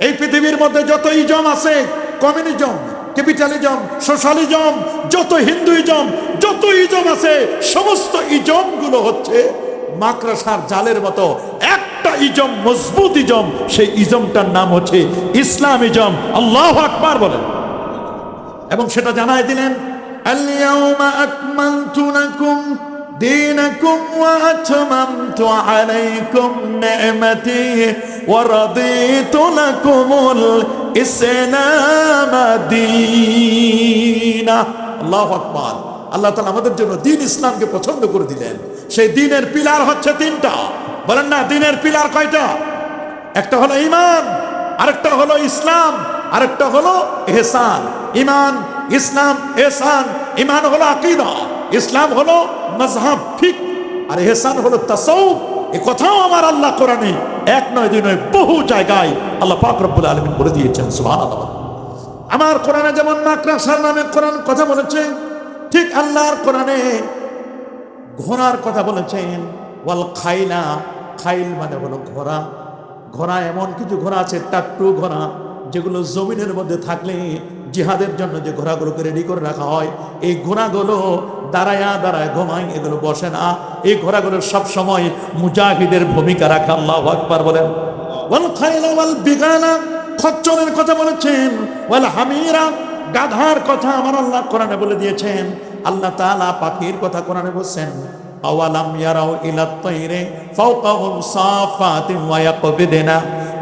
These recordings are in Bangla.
এই পৃথিবীর মধ্যে যত ইজম আছে, কমিউনিজম, ক্যাপিটালিজম, সোশ্যালিজম, যত হিন্দুইজম, যত ইজম আছে, সমস্ত ইজম গুলো হচ্ছে মাকড়সার জালের মতো। একটা ইজম মজবুত ইজম, সেই ইজমটার নাম হচ্ছে ইসলামিজম। আল্লাহু আকবার বলেন। এবং সেটা জানাই দিলেন, আল-ইয়াউমা আকমালতু লাকুম দীনাকুম ওয়া আতমামতু আলাইকুম নি'মাতি ওয়া রাদিতু লাকুমুল ইসলাম দীনা। আল্লাহু আকবার। আল্লাহ তাআলা আমাদের জন্য দ্বীন ইসলামকে পছন্দ করে দিলেন। সেই দ্বীনের পিলার হচ্ছে তিনটা। বলেন না, দ্বীনের পিলার কয়টা? একটা হলো ঈমান, আরেকটা হলো ইসলাম, আরেকটা হলো ইহসান। ঈমান, ইসলাম, ইহসান। ঈমান হলো আকীদা, ইসলাম হলো মাযহাব ঠিক, আর ইহসান হলো তাসাউফ। এই কথাও আমার আল্লাহ কোরআনে এক নয় দুই নয় বহু জায়গায় আল্লাহ পাক রব্বুল আলামিন বলে দিয়েছেন। সুবহানাল্লাহ। আমার কোরআনে যেমন মাকড়সার নামে কোরআন কথা বলেছে, ঠিক আল্লাহর কোরআনে ঘোড়ার কথা বলেছেন। ওয়াল খাইলা, খাইল মানে হলো ঘোড়া। ঘোড়া এমন কিছু ঘোড়া আছে, টাট্টু ঘোড়া, যেগুলো জমিনের মধ্যে থাকলে জিহাদের জন্য যে ঘোড়াগুলোকে রেডি করে রাখা হয়, এই ঘোড়াগুলো দাঁড়ায়া দাঁড়ায় ঘুমায়, এগুলো বসে না। এই ঘোড়াগুলো সব সময় মুজাহিদের ভূমিকা রাখে। আল্লাহু আকবার বলেন। ওয়াল খাইলা ওয়াল বিগালা, খচ্চরের কথা বলেছেন। ওয়াল হামিরা, গাধার কথা আমার আল্লাহ কোরআনে বলে দিয়েছেন। আল্লাহ তাআলা পাখির কথা কোরআনে বলছেন, আওয়ালাম ইয়ারাউ ইলাত তাইরি ফাওকাহুম সাফাতিন ওয়া ইয়াকবিদনা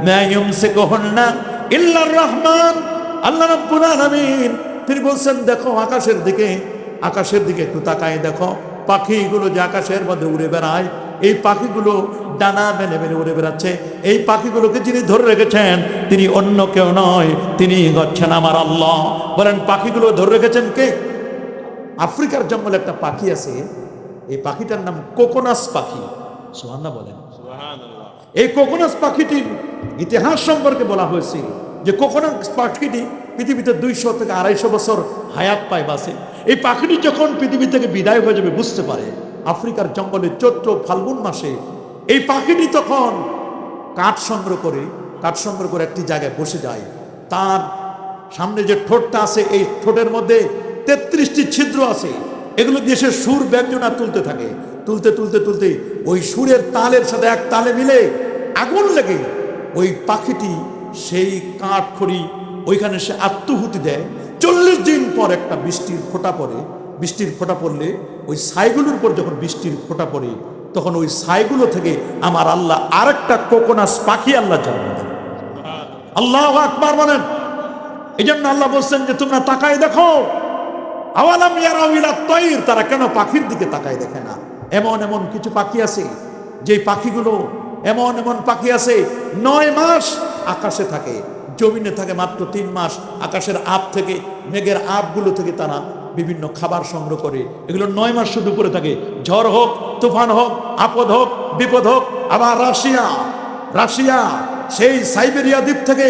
মা ইউমসিকুহুন্না ইল্লার রহমান। আল্লাহ রাব্বুল আলামিন তিনি বলছেন, দেখো আকাশের দিকে, আকাশের দিকে একটু তাকায় দেখো, পাখিগুলো যে আকাশের মধ্যে উড়ে বেড়ায়, এই পাখিগুলো ডানা মেলে মেলে উড়ে বেড়াচ্ছে। এই পাখিগুলোকে যিনি ধরে রেখেছেন তিনি অন্য কেউ নয়, তিনি হচ্ছেন আমার আল্লাহ। বলেন, পাখিগুলো ধরে রেখেছেন কে? আফ্রিকার জঙ্গলে একটা পাখি আছে, এই পাখিটার নাম কোকোনাস পাখি। সুবহানাল্লাহ বলেন। এই কোকোনাস পাখিটির ইতিহাস সম্পর্কে বলা হয়েছে যে কোকোনাস পাখিটি পৃথিবীতে 200 থেকে 250 বছর হায়াত পায়, বাসে। এই পাখিটি যখন পৃথিবী থেকে বিদায় হয়ে যাবে বুঝতে পারে, আফ্রিকার জঙ্গলে চৈত্র ফাল্গুন মাসে এই পাখিটি তখন কাঠ সংগ্রহ করে একটি জায়গায় বসে যায়। তার সামনে যে ঠোঁটটা আছে, এই ঠোঁটের মধ্যে 33টি ছিদ্র আছে। এগুলো দিয়ে সে সুর ব্যঞ্জনা তুলতে থাকে। তুলতে ওই সুরের তালের সাথে এক তালে মিলে আগুন লেগে ওই পাখিটি সেই কাঠ খড়ি ওইখানে সে আত্মহুতি দেয়। 40 দিন পর একটা বৃষ্টির ফোঁটা পড়ে। বৃষ্টির ফোঁটা পড়লে ওই ছাইগুলোর উপর যখন বৃষ্টির ফোঁটা পড়ে, তখন ওই ছাইগুলো থেকে আমার আল্লাহ আরেকটা কোকোনাস পাখি আল্লাহ জন্ম দেন। আল্লাহু আকবার বলেন। এই জন্য আল্লাহ বলছেন যে তোমরা তাকায় দেখো, আওয়ালাম ইয়ারাউ ইলাত তাইর, তারা কেন পাখির দিকে তাকায় দেখে না? এমন কিছু পাখি আছে, যে পাখিগুলো এমন পাখি আছে 9 মাস আকাশে থাকে, জমিনে থাকে মাত্র 3 মাস। আকাশের আপ থেকে, মেঘের আপগুলো থেকে তারা বিভিন্ন খাবার সংগ্রহ করে। এগুলো 9 মাস শুধু উপরে থাকে। ঝড় হোক, তুফান হোক, আপদ হোক, বিপদ হোক। আবার রাশিয়া সেই সাইবেরিয়া দ্বীপ থেকে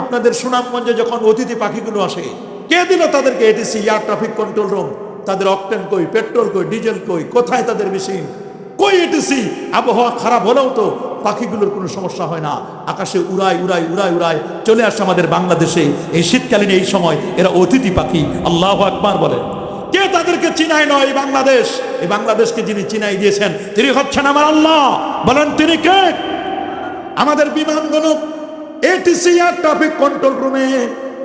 আপনাদের সুনামগঞ্জে যখন অতিথি পাখিগুলো আসে, কে দিল তাদেরকে? ATC, air traffic control room. তাদের অকটেন কই, পেট্রোল কই, ডিজেল কই, কোথায় তাদের মেশিন কই? এটিসি। আবহাওয়া খারাপ হলেও তো পাখিগুলোর কোনো সমস্যা হয় না, আকাশে উড়ায় চলে আসে আমাদের বাংলাদেশে। এই শীতকালীন এই সময় এরা অতিথি পাখি। আল্লাহু আকবার বলেন। কে তাদেরকে চিনায় নয়? এই বাংলাদেশ। এই বাংলাদেশকে যিনি চিনাই দিয়েছেন তিনি হচ্ছেন আমার আল্লাহ। বলেন, তিনি কে? আমাদের বিমানগুলো এটিসি, এয়ার ট্রাফিক কন্ট্রোল রুমে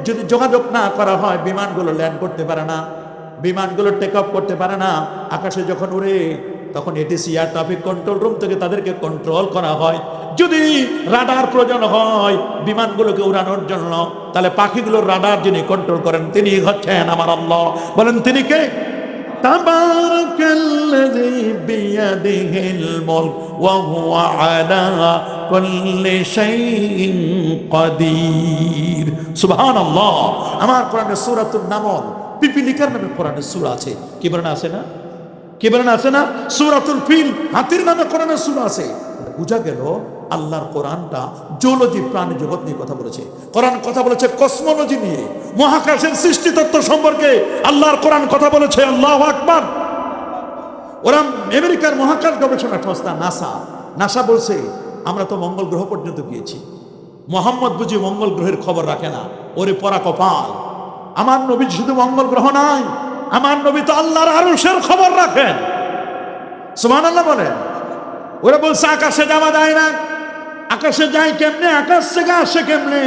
যদি যোগাযোগ না করা হয়, বিমানগুলো ল্যান্ড করতে পারে না, বিমানগুলো টেক অফ করতে পারে না। আকাশে যখন উড়ে, তখন ATC, air traffic control room থেকে তাদেরকে কন্ট্রোল করা হয়। যদি রাডার প্রয়োজন হয় বিমানগুলোকে উড়ানোর জন্য, তাহলে পাখিগুলোর রাডার যিনি কন্ট্রোল করেন তিনি হচ্ছেন আমার আল্লাহ। বলেন, তিনি কে? তাবারাকাল্লাযী বিয়াদিহিল মুলক ওয়া হুয়া আলা কুল্লি শাইইন কাদির। সুবহানাল্লাহ। আমার কোরআনে সূরাতুন নামল, পিপিলিকার নামে কোরআনে সূরা আছে। কি বলেন, আছে না? কি বলেন, আছে না? সূরাতুল ফিল, হাতির নামে কোরআনে সূরা আছে। বুঝা গেল আল্লাহর কোরআনটা জুলজি, প্রাণী জগৎ নিয়ে কথা বলেছে। কোরআন কথা বলেছে কসমোলজি নিয়ে, মহাকাশের সৃষ্টি তত্ত্ব সম্পর্কে আল্লাহর কোরআন কথা বলেছে। আল্লাহু আকবার। ওরা আমেরিকার মহাকাশ গবেষণা সংস্থা নাসা বলছে আমরা তো মঙ্গল গ্রহ পর্যন্ত গিয়েছি। মোহাম্মদ বুঝি মঙ্গল গ্রহের খবর রাখে না, ওরে পরা কপাল। আমার নবী শুধু মঙ্গল গ্রহ নাই, আমার নবী তো আল্লাহর আরশের খবর রাখেন। সুবহানাল্লাহ বলেন। ওরা বলছে আকাশে যাওয়া যায় না, আকাশে যায় কেমনে, আকাশ থেকে আসে কেমনে?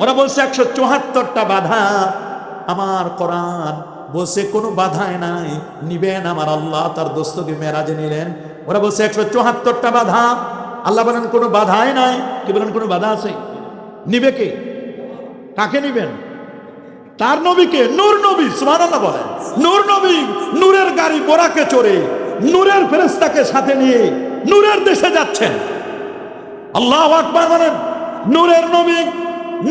ওরা বলছে 174টা বাধা। আমার কোরআন বলছে কোনো বাধাই নাই, নিবেন আমার আল্লাহ তার দোস্তকে মেরাজে নিলেন। ওরা বলছে 174টা বাধা। আল্লাহ বলেন কোনো বাধাই নাই। কি বলেন কোনো বাধা আছে? নিবে কে? কাকে নিবেন? তার নবীকে, নূর নবী। সুবহানাল্লাহ বলেন। নূর নবী নূরের গাড়ি বোরাকে চড়ে নূরের ফেরেশতাকে সাথে নিয়ে নূরের দেশে যাচ্ছেন। আল্লাহু আকবার বলেন। নূরের নবী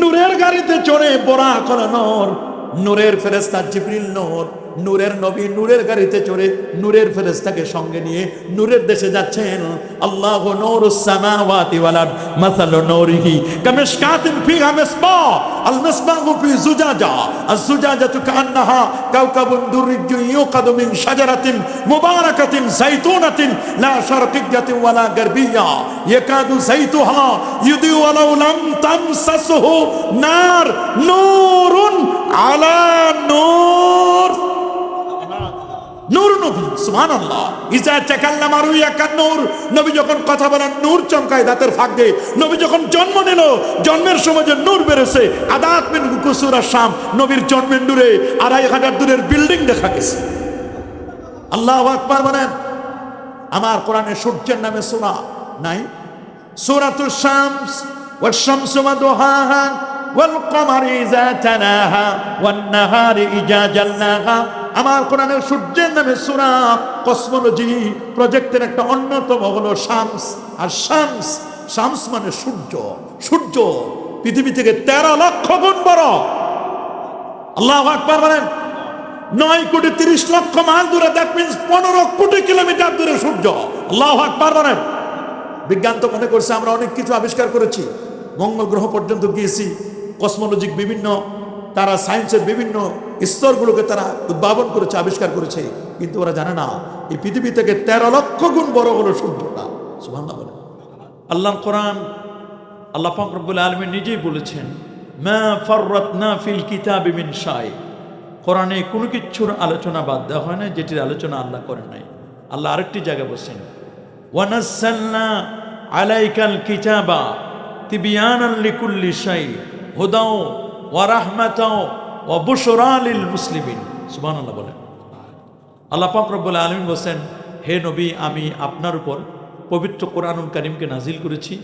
নূরের গাড়িতে চড়ে, বোরাক হলো নূর, নূরের ফেরেশতা জিবরিল নূর, নূরের নবী নূরের গাড়িতে চড়ে নূরের ফেরেশতাকে সঙ্গে নিয়ে নূরের দেশে যাচ্ছেন। আল্লাহু নূরুস সামাওয়াতি ওয়াল আরদ মাসালু নূরিহি কামিশকাতিন ফিহা মিসবাহ আল মিসবাহু ফি জুজাজা আজ জুজাজাতু কান্নাহা কাওকাবুন দুররিয়্যুন ইউকাদু মিন শাজারাতিন মুবারাকাতিন যাইতুনাতিন লা শারকিয়্যাতিন ওয়ালা গারবিয়্যা ইয়াকাদু যাইতুহা ইউদিউ ওয়ালাউ লাম তামসাসহু নার নূরুন আলা নূর। নূর নবী। সুবহানাল্লাহ। ইজা তাকাল্লামা রুইয়া নূর। নবী যখন কথা বলেন নূর চমকায় দাঁতের ফাঁক দিয়ে। নবী যখন জন্ম নিল, জন্মের সময় যে নূর বেরোছে, আদাত মিন কুসুরা শাম, নবীর জন্মের নূরে 2500 দূরের বিল্ডিং দেখা গেছে। আল্লাহু আকবার বলেন। আমার কোরআনে সূর্যের নামে সূরা নাই? সূরাতুশ শামস ওয়াশ শামসু ওয়া দুহাহা ওয়াল কমারি ইযা তালাহা ওয়ান নাহারি ইযা জাল্লাহা। আমার কোরআনের সূর্যের নামে সূরা। কসমোলজি প্রজেক্টের একটা অন্যতম হলো শামস। আর শামস, শামস মানে সূর্য। সূর্য পৃথিবী থেকে 13 লক্ষ গুণ বড়। আল্লাহু আকবার বলেন। 9,30,00,000 মাইল দূরে, দ্যাট মিন্স 15 কোটি কিলোমিটার দূরে সূর্য। আল্লাহু আকবার বলেন। বিজ্ঞান তো মনে করছে আমরা অনেক কিছু আবিষ্কার করেছি, মঙ্গল গ্রহ পর্যন্ত গিয়েছি, কসমোলজিক বিভিন্ন তারা সায়েন্সের বিভিন্ন স্তরগুলোকে তারা উদ্ভাবন করেছে, আবিষ্কার করেছে, কিন্তু ওরা জানে না এই পৃথিবী থেকে 13 লক্ষ গুণ বড় হলো সূর্যটা। সুবহানাল্লাহ বলেন। আল্লাহর কোরআন, আল্লাহ পাক রব্বুল আলামিন নিজেই বলেছেন, মা ফাররাতনা ফিল কিতাবি মিন শাই। কোরআনে কোনো কিছুর আলোচনা বাদ দেওয়া হয় না যেটির আলোচনা আল্লাহ করেন নাই। আল্লাহ আরেকটি জায়গায় বলছেন, ওয়া নাযালনা আলাইকাল কিতাবা তিবয়ানান লিকুল্লি শাই হুদাও ওয়া রাহমাতাও ওয়া বুশরা লিল মুসলিমিন। সুবহানাল্লাহ বলেন। আল্লাহ পাক রব্বুল আলামিন বলেন, হে নবী, আমি আপনার উপর পবিত্র কোরআনুল কারীমকে নাজিল করেছি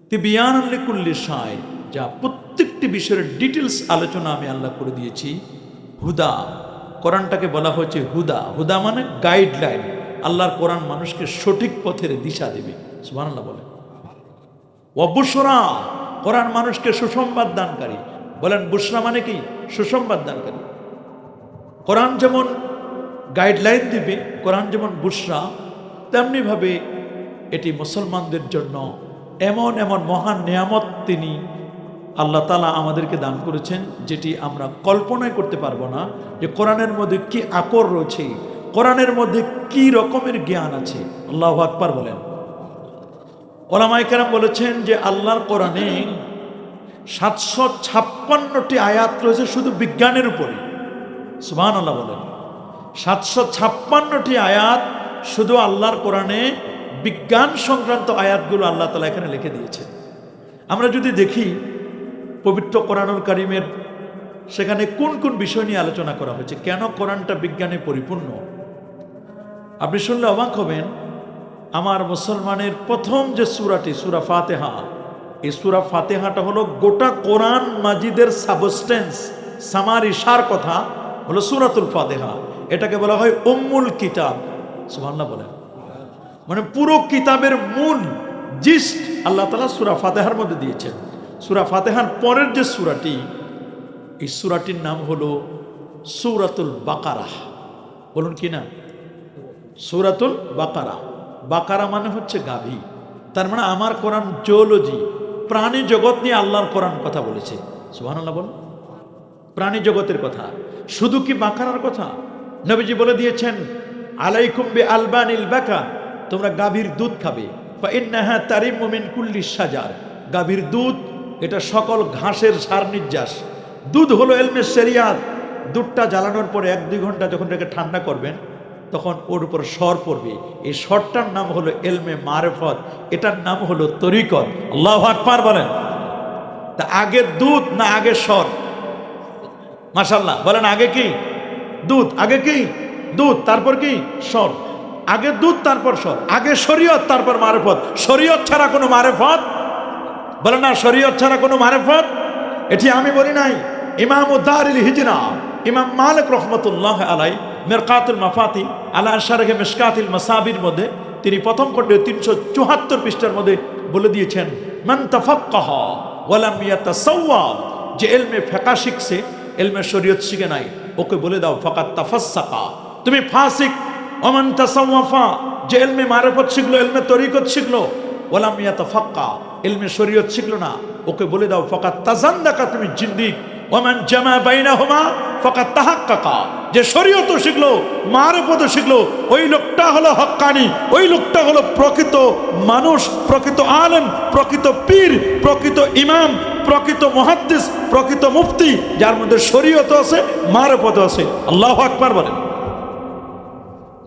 তিবয়ানান লিকুল্লি শাই, যা প্রত্যেকটি বিষয়ের ডিটেলস আলোচনা আমি আল্লাহ করে দিয়েছি। হুদা, কোরআনটাকে বলা হয়েছে হুদা। হুদা মানে গাইডলাইন। আল্লাহর কোরআন মানুষকে সঠিক পথের দিশা দেবে। সুবহানাল্লাহ বলেন। ওয়া বুশরা, কোরআন মানুষকে সুসংবাদ দানকারী। বলেন বুশরা মানে কি? সুসংবাদ দানকারী। কোরআন যেমন গাইডলাইন দিবে, কোরআন যেমন বুশরা, তেমনিভাবে এটি মুসলমানদের জন্য এমন এমন মহান নিয়ামত তিনি আল্লাহ তাআলা আমাদেরকে দান করেছেন, যেটি আমরা কল্পনাই করতে পারবো না যে কোরআনের মধ্যে কি আকর রয়েছে, কোরআনের মধ্যে কি রকমের জ্ঞান আছে। আল্লাহু আকবার বলেন। ওলামায়ে কেরাম বলেছেন যে আল্লাহর কোরআনে 756টি আয়াত রয়েছে শুধু বিজ্ঞানের উপরে। সুবহানাল্লাহ বলেন। 756টি আয়াত শুধু আল্লাহর কোরআনে বিজ্ঞান সংক্রান্ত আয়াতগুলো আল্লাহ তাআলা এখানে লিখে দিয়েছে। আমরা যদি দেখি পবিত্র কোরআনুল কারীমের সেখানে কোন কোন বিষয় নিয়ে আলোচনা করা হয়েছে, কেন কোরআনটা বিজ্ঞানে পরিপূর্ণ, আপনি শুনলে অবাক হবেন। আমার মুসলমানের প্রথম যে সূরাটি, সূরা ফাতিহা, এই সূরা ফাতিহাটা হলো গোটা কোরআন মাজিদের সাবস্টেন্স, সামারি, সার কথা হলো সূরাতুল ফাতিহা। এটাকে বলা হয় উম্মুল কিতাব। সুবহানাল্লাহ বলেন। মানে পুরো কিতাবের মূল জিস্ট আল্লাহ তাআলা সূরা ফাতিহার মধ্যে দিয়েছেন। সূরা ফাতিহার পরের যে সূরাটি, এই সূরাটির নাম হলো সূরাতুল বাকারা। বলুন কি না? সূরাতুল বাকারা। বাকারা মানে হচ্ছে গাভী। তার মানে আমার কোরআন জিওলজি, প্রাণী জগৎ নিয়ে আল্লাহর কোরআন কথা বলেছে। সুবহানাল্লাহ বলুন। প্রাণী জগতের কথা। শুধু কি বাকারার কথা? নবীজি বলে দিয়েছেন, আলাইকুম বি আলবানিল বাকার, তোমরা গাভীর দুধ খাবে। ফা ইন্নাহা তারিমু মিন কুল্লি শাজার, গাভীর দুধ এটা সকল ঘাসের সার নির্যাস। দুধ হলো এলমে শরিয়াত। দুধটা জ্বালানোর পরে 1-2 ঘন্টা যখন এটাকে ঠান্ডা করবেন তখন ওর উপর স্বর পড়বে। এই স্বরটার নাম হলো এলমে মারেফত, এটার নাম হলো তরিকত। আল্লাহু আকবার বলেন। তা আগে দুধ না আগে স্বর? মাশাআল্লাহ বলেন, আগে কি দুধ? আগে কি দুধ, তারপর কি স্বর? আগে দুধ তারপর স্বর। আগে শরীয়ত তারপর মারেফত। শরীয়ত ছাড়া কোনো মারেফত, বলেন না, শরীয়ত ছাড়া কোনো মারেফত। এটি আমি বলি নাই, ইমাম দারুল হিজরা ইমাম মালিক রহমতুল্লাহ আলাই মিরকাতুল মাফাতি আলা শারহে মিশকাতুল মাসাবির মধ্যে তিনি প্রথম খণ্ডে 374 পৃষ্ঠার মধ্যে বলে দিয়েছেন, মান তাফাক্কাহা ওয়া লাম ইয়াতাসাওয়াব, যে ইলমে ফিকহ শিখছে ইলমে শরীয়ত শিখে নাই, ওকে বলে দাও ফাকাত তাফাসসাকা, তুমি ফাসিক। ওয়া মান তাসাওয়াফা, যে ইলমে মারিফত শিখলো, ইলমে তরিকত শিখলো, ওয়া লাম ইয়াতাফাক্কা, ইলমে শরীয়ত শিখলো না, ওকে বলে দাও ফাকাত তাজান্দাকা, তুমি জিন্দিক। ওমান জামা বাইনাহুমা ফাকাত তাহাক্কাকা, যে শরীয়তও শিখলো মারিফতও শিখলো, ওই লোকটা হলো হক্কানি, ওই লোকটা হলো প্রকৃত মানুষ, প্রকৃত আলেম, প্রকৃত পীর, প্রকৃত ইমাম, প্রকৃত মুহাদ্দিস, প্রকৃত মুফতি, যার মধ্যে শরীয়তও আছে মারিফতও আছে। আল্লাহু আকবার বলেন।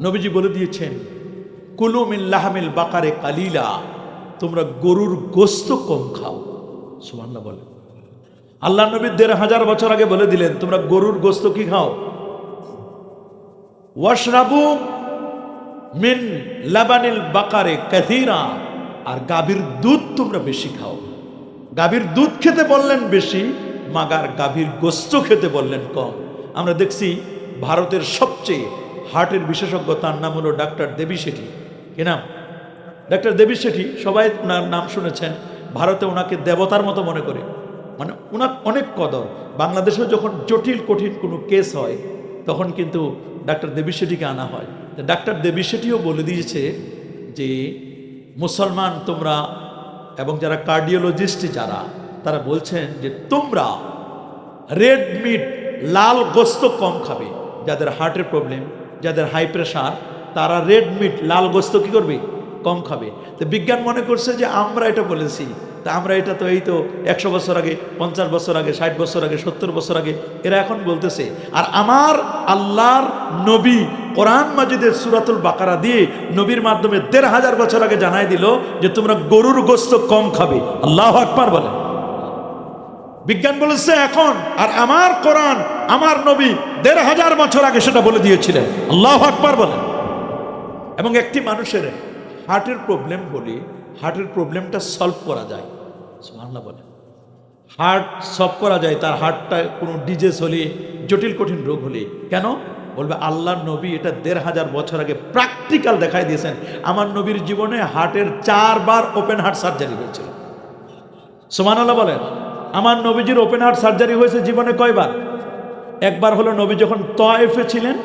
নবীজি বলে দিয়েছেন, কুলু মিন লাহমিল বাকারে কালিলা, তোমরা গরুর গোশত কম খাও। সুবহানাল্লাহ বলেন। আল্লাহ নবী 1500 বছর আগে বলে দিলেন তোমরা গরুর গোশত কি খাও? ওয়াশরাবু মিন লাবানিল বাকারে কাসীরা, আর গাভীর দুধ তোমরা বেশি খাও। গাভীর দুধ খেতে বললেন বেশি, মাগার গাভীর গোশত খেতে বললেন কম। আমরা দেখছি ভারতের সবচেয়ে হার্টের বিশেষজ্ঞ, তার নাম হলো ডাক্তার দেবী শেঠি। কি নাম? ডাক্তার দেবী শেঠি, সবাই ওনার নাম শুনেছেন। ভারতে ওনাকে দেবতার মতো মনে করে, মানে ওনার অনেক কদর। বাংলাদেশেও যখন জটিল কঠিন কোনো কেস হয় তখন কিন্তু ডাক্তার দেবী শেঠিকে আনা হয়। ডাক্তার দেবী শেঠিও বলে দিয়েছে যে মুসলমান তোমরা এবং যারা কার্ডিওলজিস্ট যারা, তারা বলছেন যে তোমরা রেড মিট, লাল গোশত কম খাবে। যাদের হার্টের প্রবলেম, যাদের হাই প্রেশার, তারা রেড মিট, লাল গোশত কি করবে? কম খাবে। তো বিজ্ঞান মনে করছে যে আমরা এটা বলেছি, তা আমরা এটা তো এই তো 100 বছর আগে, 50 বছর আগে, 60 বছর আগে, 70 বছর আগে এরা এখন বলতেছে। আর আমার আল্লাহর নবী কোরআন মাজিদের সূরাতুল বাকারা দিয়ে নবীর মাধ্যমে 1500 বছর আগে জানাই দিল যে তোমরা গরুর গোশত কম খাবে। আল্লাহু আকবার বলে। বিজ্ঞান বলেছে এখন, আর আমার কোরআন, আমার নবী 1500 বছর আগে সেটা বলে দিয়েছিলেন। আল্লাহু আকবার বলেন। এবং একটি মানুষের হার্টের প্রবলেম বলি, হার্টের প্রবলেমটা সলভ করা যায়। সুবহানাল্লাহ বলেন। হার্ট সলভ করা যায়, তার হার্টটা কোনো ডিজিজ হলে, জটিল কঠিন রোগ হলে। কেন বলবে? আল্লাহর নবী এটা 1500 বছর আগে প্র্যাকটিক্যাল দেখাই দিয়েছেন। আমার নবীর জীবনে হার্টের 4 বার ওপেন হার্ট সার্জারি হয়েছিল। সুবহানাল্লাহ বলেন। আমার নবীজির ওপেন হার্ট সার্জারি হয়েছে জীবনে কয়বার? একবার হলো নবী যখন তয়েফে ছিলেন,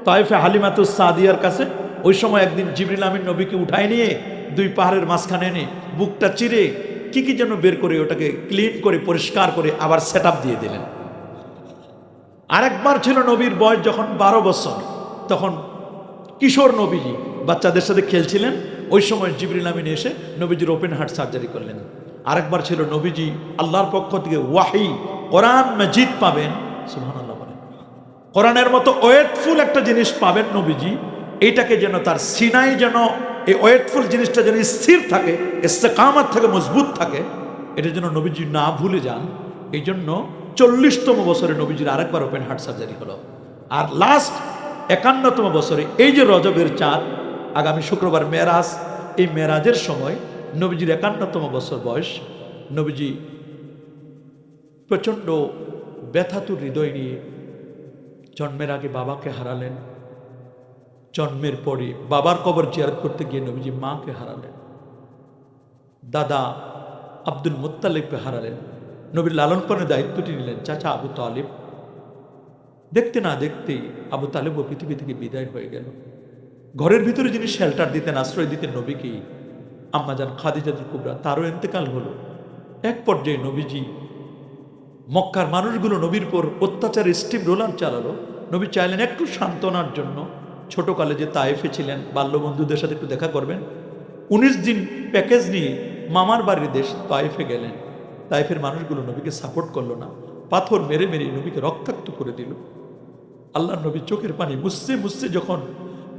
তয়েফে হালিমাতুস সাদিয়ার কাছে, ওই সময় একদিন জিবরিল আমিন নবীকে উঠায় নিয়ে 2 পাহাড়ের মাঝখানে এনে বুকটা চিরে কি কি যেন বের করে ওটাকে ক্লিন করে পরিষ্কার করে আবার সেট আপ দিয়ে দিলেন। আরেকবার ছিল নবীর বয়স যখন 12 বছর, তখন কিশোর নবীজি বাচ্চাদের সাথে খেলছিলেন, ওই সময় জিবরিল আমিন এসে নবীজির ওপেন হার্ট সার্জারি করলেন। আরেকবার ছিল নবীজি আল্লাহর পক্ষ থেকে ওয়াহি, কোরআন মাজিদ পাবেন। সুবহানাল্লাহ বলেন। কোরআনের মতো ওয়েটফুল একটা জিনিস পাবেন নবীজি, এইটাকে যেন তার সিনাই যেন এই ওয়েটফুল জিনিসটা যেন স্থির থাকে, ইস্তেকামত থেকে মজবুত থাকে, এটা যেন নবীজি না ভুলে যান। এই জন্য 40তম বছরে নবীজির আরেকবার ওপেন হার্ট সার্জারি হলো। আর লাস্ট 51তম বছরে এই যে রজবের চাঁদ, আগামী শুক্রবার মেরাজ, এই মেরাজের সময় নবীজির 51তম বছর বয়স, নবীজি প্রচণ্ড ব্যথাতুর হৃদয় নিয়ে জন্মের আগে বাবাকে হারালেন, জন্মের পরে বাবার কবর জিয়ারত করতে গিয়ে নবীজি মাকে হারালেন, দাদা আব্দুল মুত্তালিবকে হারালেন, নবীর লালন পালনের দায়িত্বটি নিলেন চাচা আবু তালিব। দেখতে না দেখতেই আবু তালিব ও পৃথিবী থেকে বিদায় হয়ে গেল। ঘরের ভিতরে যিনি শেল্টার দিতেন, আশ্রয় দিতেন নবীকেই, আম্মাজান খাদিজাতুল কুবরা, তারও ইন্তেকাল হলো। এক পর্যায়ে নবীজি, মক্কার মানুষগুলো নবীর পর অত্যাচার স্টিম রোলার চালালো। নবী চাইলেন একটু সান্ত্বনার জন্য, ছোটকালে যে তায়েফে ছিলেন, বাল্যবন্ধুদের সাথে একটু দেখা করবেন। 19 দিন প্যাকেজ নিয়ে মামার বাড়ির দেশ তায়েফে গেলেন। তায়েফের মানুষগুলো নবীকে সাপোর্ট করলো না, পাথর মেরে মেরে নবীকে রক্তাক্ত করে দিল। আল্লাহ নবী চোখের পানি মুছতে মুছতে যখন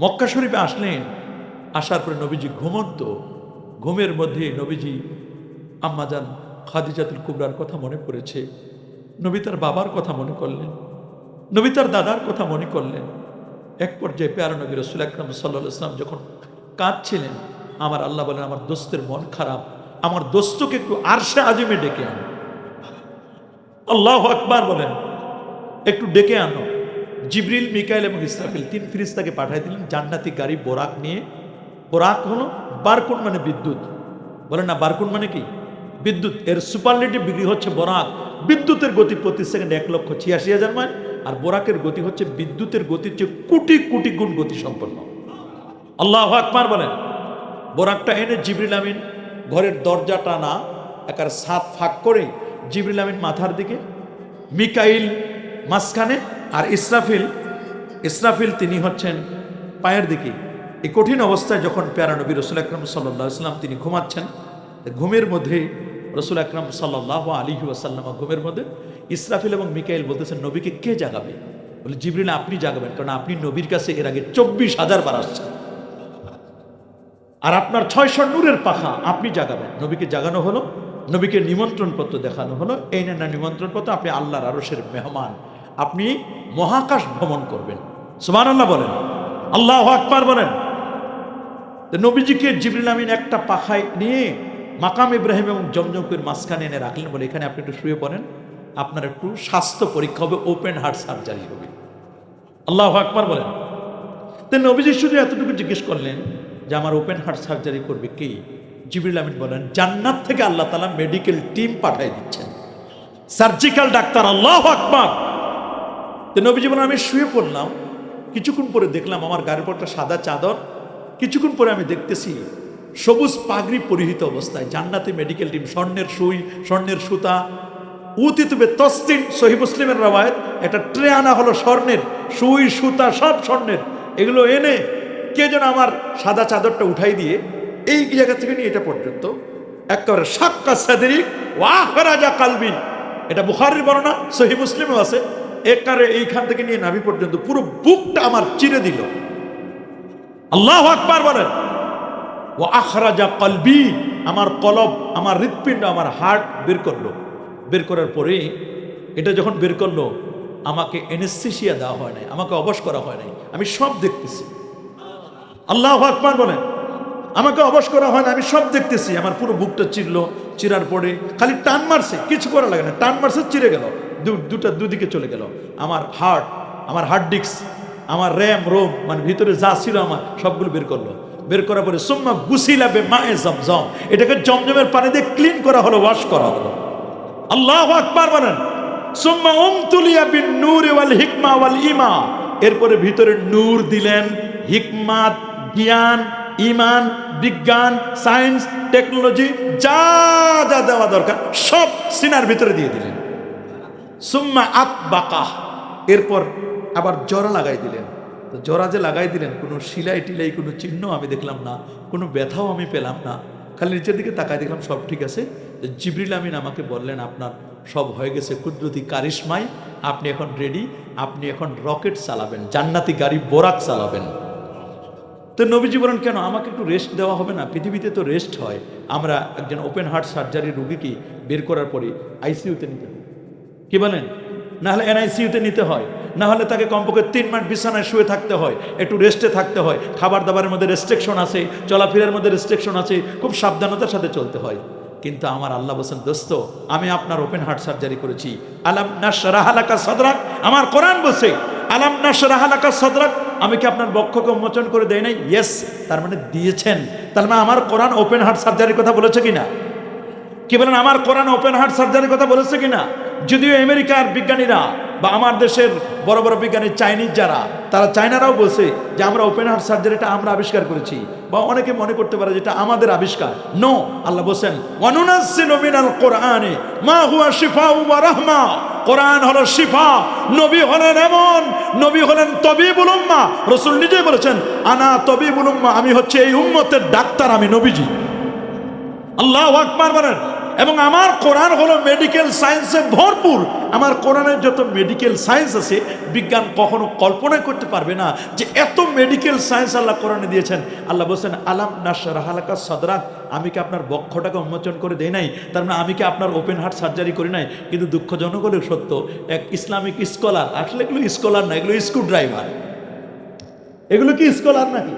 মক্কা শরীফে আসলেন, আসার পরে নবীজি ঘুমন্ত। ঘুমের মধ্যে নবীজি আম্মাজান খাদিজাতুল কুবরার কথা মনে পড়েছে। নবী তার বাবার কথা মনে করলেন, নবী তার দাদার কথা মনে করলেন। এক পর্যায়ে পেয়ারা নবী রাসূল আকরাম সাল্লাল্লাহু আলাইহি ওয়াসাল্লাম যখন কাঁদছিলেন, আমার আল্লাহ বলেন, আমার দোস্তের মন খারাপ, আমার দোস্তকে একটু আরশে আজিমে ডেকে আনো। আল্লাহু আকবার বলেন, একটু ডেকে আনো। জিবরিল, মিকাইল এবং ইসরাফিল 3 ফেরেশতাকে পাঠিয়ে দিলেন জান্নাতি গাড়ি বোরাক নিয়ে। বোরাক হলো বারকুন মানে বিদ্যুৎ, বলেন না বারকুন মানে কি? বিদ্যুৎ। এর সুপারলেটিভ ডিগ্রি হচ্ছে বোরাক। বিদ্যুতের গতি প্রতি সেকেন্ডে 1,86,000 মাইল, আর বোরাকের গতি হচ্ছে বিদ্যুতের গতির চেয়ে কোটি কোটি গুণ গতি সম্পন্ন। আল্লাহু আকবার বলেন। বোরাকটা এনে জিবরিল আমিন ঘরের দরজা টানা একার সাত ফাঁক করে জিবরিল আমিন মাথার দিকে, মিকাইল মাঝখানে, আর ইসরাফিল তিনি হচ্ছেন পায়ের দিকে। এই কঠিন অবস্থায় যখন প্যারা নবী রাসূল আকরাম সাল্লাল্লাহু আলাইহি ওয়াসাল্লাম তিনি ঘুমাচ্ছেন, ঘুমের মধ্যে রাসূল আকরাম সাল্লাল্লাহু আলাইহি ওয়াসাল্লাম ঘুমের মধ্যে ইসরাফিল এবং মিকাইল বলতেছেন, নবীকে কে জাগাবে? বলে, জিবরিল আপনি জাগাবেন, কারণ আপনি নবীর কাছে এর আগে 24,000 বার আসছেন, আর আপনার 600 নূরের পাখা, আপনি জাগাবেন। নবীকে জাগানো হলো, নবীকে নিমন্ত্রণ পত্র দেখানো হলো। এই নেন না নিমন্ত্রণ পত্র, আপনি আল্লাহর আরশের মেহমান, আপনি মহাকাশ ভ্রমণ করবেন। সুবহানাল্লাহ বলেন, আল্লাহু আকবার বলেন। নবীজিকে জিবরিল আমিন একটা পাখায় নিয়ে মাকাম ইব্রাহিম এবং জমজমের মাঝখানে এনে রাখলেন, বলে এখানে আপনি একটু শুয়ে পড়েন, আপনার একটু স্বাস্থ্য পরীক্ষা হবে, ওপেন হার্ট সার্জারি হবে। আল্লাহু আকবার বলেন। তো নবীজি শুধু এতটুকু জিজ্ঞেস করলেন যে আমার ওপেন হার্ট সার্জারি করবে কে? জিবরিল আমিন বলেন, জান্নাত থেকে আল্লাহ তাআলা মেডিকেল টিম পাঠিয়ে দিচ্ছেন, সার্জিক্যাল ডাক্তার। আল্লাহু আকবার। তো নবীজি বলেন, আমি শুয়ে পড়লাম, কিছুক্ষণ পরে দেখলাম আমার গায়ের উপর একটা সাদা চাদর, কিছুক্ষণ পরে আমি দেখতেছি সবুজ পাগড়ি পরিহিত অবস্থায় জান্নাতি মেডিকেল টিম, স্বর্ণের সুই, স্বর্ণের সুতা, উতিতুবে তসতিন, সহিহ মুসলিমের রওয়ায়াত, একটা ট্রে আনা হলো স্বর্ণের, সুই সুতা সব স্বর্ণের। এগুলো এনে কে যেন আমার সাদা চাদরটা উঠাই দিয়ে এই জায়গা থেকে নিয়ে এটা পর্যন্ত একেবারে সাক্কা সাদরি ওয়া খরাজা কালবি, এটা বুখারীর বর্ণনা, সহিহ মুসলিমেও আছে। একারে এইখান থেকে নিয়ে নাভি পর্যন্ত পুরো বুকটা আমার চিরে দিল। আল্লাহু আকবার বলেন। ওয়া আখরাজা কলবি, আমার কলব, আমার হৃৎপিণ্ড, আমার হার্ট বের করলো। বের করার পরে এটা যখন বের করলো, আমাকে এনেস্থেসিয়া দেওয়া হয় নাই, আমাকে অবশ করা হয় নাই, আমি সব দেখতেছি। আল্লাহু আকবার বলেন। আমাকে অবশ করা হয় না, আমি সব দেখতেছি। আমার পুরো বুকটা চিরলো, চিরার পরে খালি টান মারছে, কিছু করা লাগে না, টান মারছে, চিরে গেল, দুটা দুদিকে চলে গেল। আমার হার্ট ডিস্ক, আমার র্যাম রোম, মানে ভিতরে যা ছিল আমার সবগুলো বের করলো। বের করার পরে সুম্মা গুসিলা বিমায়ে জমজম, এটাকে জমজমের পানি দিয়ে ক্লিন করা হলো, ওয়াশ করা হলো। আল্লাহু আকবার বলেন। সুম্মা উমতুলিয়া বিন নূর ওয়াল হিকমা ওয়াল ঈমা, এরপরে ভিতরে নূর দিলেন, হিকমাত, জ্ঞান, ঈমান, বিজ্ঞান, সায়েন্স, টেকনোলজি, যা যা দেওয়া দরকার সব সিনার ভিতরে দিয়ে দিলেন। সুম্মা আতবাকাহ, এরপর আবার জরা লাগাই দিলেন। তো জরা যে লাগাই দিলেন, কোনো সিলাই টিলাই কোনো চিহ্ন আমি দেখলাম না, কোনো ব্যথাও আমি পেলাম না, খালি নিচের দিকে তাকাই দেখলাম সব ঠিক আছে। তো জিবরিল আমিন আমাকে বললেন, আপনার সব হয়ে গেছে কুদরতি কারিশমায়, আপনি এখন রেডি, আপনি এখন রকেট চালাবেন, জান্নাতি গাড়ি বোরাক চালাবেন। তো নবীজি বলেন, কেন, আমাকে একটু রেস্ট দেওয়া হবে না? পৃথিবীতে তো রেস্ট হয়, আমরা একজন ওপেন হার্ট সার্জারি রুগীকে বের করার পরে আইসিইউতে নিতে হয়, কি বলেন, না হলে এনআইসিইউতে নিতে হয়, না হলে তাকে কমপক্ষে 3 মাস বিছানায় শুয়ে থাকতে হয়, একটু রেস্টে থাকতে হয়, খাবার দাবারের মধ্যে রেস্ট্রিকশন আছে, চলাফেরার মধ্যে রেস্ট্রিকশন আছে, খুব সাবধানতার সাথে চলতে হয়। কিন্তু আমার আল্লাহ বলেন, দোস্ত আমি আপনার ওপেন হার্ট সার্জারি করেছি। আলাম নাশরাহ লাকা সাদরাক, আমার কোরআন বলছে আলাম নাশরাহ লাকা সাদরাক, আমি কি আপনার বক্ষকে উন্মোচন করে দেই নাই? ইয়েস, তার মানে দিয়েছেন। তার মানে আমার কোরআন ওপেন হার্ট সার্জারির কথা বলেছে কিনা? কি বলেন, আমার কোরআন ওপেন হার্ট সার্জারির কথা বলেছে কিনা? যদিও আমেরিকার বিজ্ঞানীরা বা আমার দেশের বড় বড় বিজ্ঞানী চাইনিজ যারা, তারা চায়নারাও বলছে যে আমরা ওপেন হার্ট সার্জারিটা আমরা আবিষ্কার করেছি, বা অনেকে মনে করতে পারে যেটা আমাদের আবিষ্কার। নো, আল্লাহ বলেন ওয়ানুনাজ্জিলু মিনাল কোরআনি মা হুয়া শিফাউ ওয়া রাহমা, কোরআন হলো শিফা, নবী হলেন এমন, নবী হলেন তবিবুল উম্মাহ। রাসূল নিজেই বলেছেন আনা তবিবুল উম্মাহ, আমি হচ্ছে এই উম্মতের ডাক্তার, আমি নবীজি। আল্লাহু আকবার বলেন। এবং আমার কোরআন হলো মেডিকেল সায়েন্সে ভরপুর। আমার কোরআনের যত মেডিকেল সায়েন্স আছে, বিজ্ঞান কখনো কল্পনা করতে পারবে না যে এত মেডিকেল সায়েন্স আল্লাহ কোরআনে দিয়েছেন। আল্লাহ বলছেন আলাম নাশরাহ লাকা সাদরাক, আমি কি আপনার বক্ষটাকে উন্মোচন করে দেই নাই? তার মানে আমি কি আপনার ওপেন হার্ট সার্জারি করি নাই? কিন্তু দুঃখজনক হলেও সত্য, এক ইসলামিক স্কলার, আসলে এগুলো স্কলার না, এগুলো স্ক্রু ড্রাইভার। এগুলো কি স্কলার নাকি?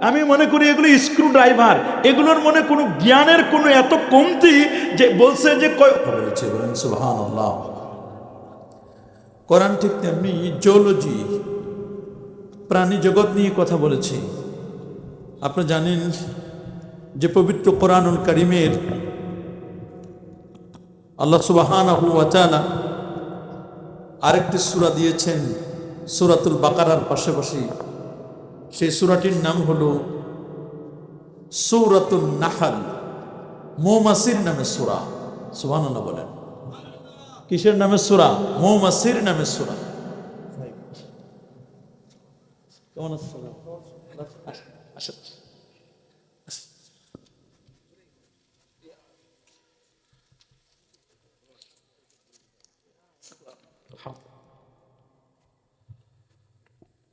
আমি মনে করি এগুলো স্ক্রু ড্রাইভার। এগুলোর মনে কোনো জ্ঞানের কোনো এত কমতি যে বলছে যে বলেছে, বলেন সুবহানাল্লাহ। কোরআন ঠিক তেমনি জিওলজি, প্রাণী জগৎ নিয়ে কথা বলেছে। আপনি জানেন যে পবিত্র কোরআনুল কারীমের আল্লাহ সুবহানাহু ওয়া তাআলা আরেকটি সূরা দিয়েছেন সূরাতুল বাকারার পাশাপাশি। সেই সূরাটির নাম হলো সূরাতুন নাহল, মৌমাছির নামে সূরা। সুবহানাল্লাহ বলেন। কিসের নামে সূরা? মৌমাছির নামে সূরা। কেমন আছেন?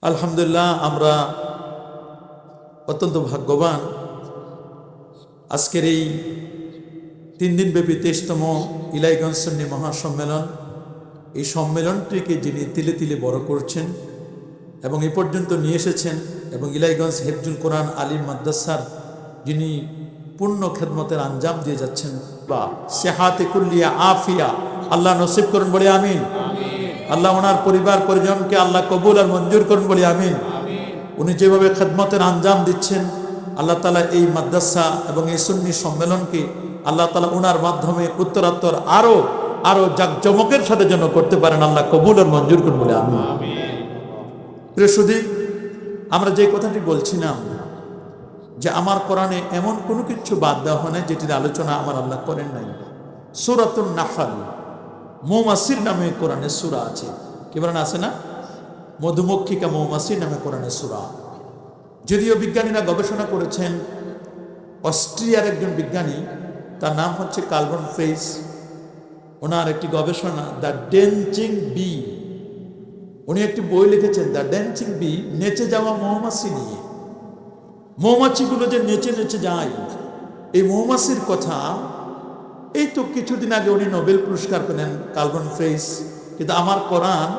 আলহামদুলিল্লাহ, আমরা অত্যন্ত ভাগ্যবান। আজকের এই 3 দিনব্যাপী 23তম ইলাইগঞ্জ সুন্নি মহাসম্মেলন, এই সম্মেলনটিকে যিনি তিলে তিলে বড় করছেন এবং এ পর্যন্ত নিয়ে এসেছেন, এবং ইলাইগঞ্জ হেফজুল কোরআন আলিম মাদ্রাসার যিনি পূর্ণ খেদমতের আঞ্জাম দিয়ে যাচ্ছেন, বা সেহাতে কুল্লিয়া আফিয়া আল্লাহ নসিব করুন বলে আমিন। আল্লাহ ওনার পরিবার পরিজনকে আল্লাহ কবুল আর মঞ্জুর করুন বলে আমিন। উনি যেভাবে খেদমতের আঞ্জাম দিচ্ছেন, আল্লাহ তাআলা এই মাদ্রাসা এবং এই সুন্নি সম্মেলনকে আল্লাহ তাআলা ওনার মাধ্যমে উত্তরাত্তর আরো জাকজমকের সাথে যেন করতে পারেন। আল্লাহ কবুল আর মঞ্জুর করুন বলে আমিন। প্রিয় সুধী, আমরা যে কথাটি বলছিলাম যে আমার কোরআনে এমন কোনো কিছু বাদ দেওয়া হয় না যেটির আলোচনা আমার আল্লাহ করেন নাই। সূরাতুন নাহল, মৌমাছির নামে কোরআনে সূরা আছে। কি বলেন, আছে না? মধুমক্ষিকা মৌমাছির নামে কোরআনে সূরা। যদিও বিজ্ঞানীরা গবেষণা করেছেন, অস্ট্রিয়ার একজন বিজ্ঞানী, তার নাম হচ্ছে কার্বন ফ্রেইস, ওনার একটি গবেষণা দ্য ড্যান্সিং বি, উনি একটি বই লিখেছেন দ্য ড্যান্সিং বি, নেচে যাওয়া মৌমাছি নিয়ে। মৌমাছিগুলো যে নেচে নেচে যায়, এই মৌমাছির কথা এই তো কিছুদিন আগে উনি নোবেল পুরস্কার পেলেন কার্বন ফ্রেইস। কিন্তু আমার কোরআন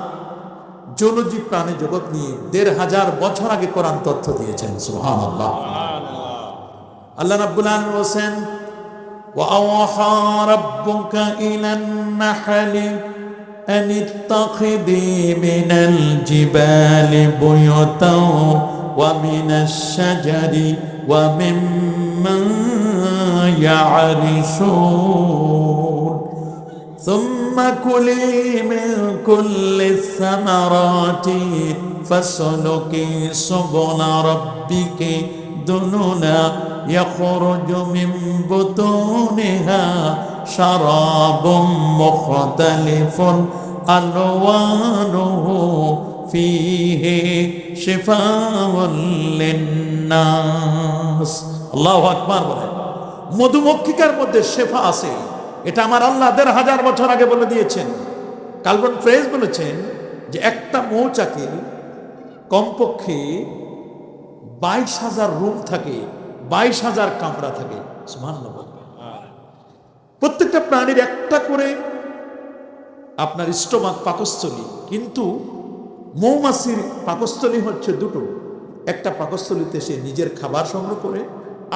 জিওলজি, প্রাণী জগৎ নিয়ে ১৫০০ বছর আগে কোরআন তথ্য দিয়েছেন। সুবহানাল্লাহ। আল্লাহ রাব্বুল আলামিন বলেন, ওয়া আওহা রাব্বুকা ইলান নাহলি আন ইত্তাখিযি মিনাল জিবালি বুয়ুতাও ওয়া মিনাশ শাজারি ওয়া মিম্মা يعرشون ثم كلي من كل الثمرات فاسلكي سبل ربك ذللا يخرج من بطونها شراب مختلف ألوانه فيه شفاء للناس। الله أكبر। মধুমক্ষিকার মধ্যে শেফা আছে, এটা আমার আল্লাহ ১৫০০ বছর আগে বলে দিয়েছেন। কার্বন ফ্রেইস বলেছেন যে একটা মৌচাকে কমপক্ষে ২২,০০০ রুম থাকে, ২২,০০০ কামরা থাকে। সুবহানাল্লাহ। প্রত্যেকটা প্রাণীর একটা করে আপনার স্টোমাক, পাকস্থলী, কিন্তু মৌমাছির পাকস্থলী হচ্ছে দুটো। একটা পাকস্থলীতে সে নিজের খাবার সংগ্রহ করে,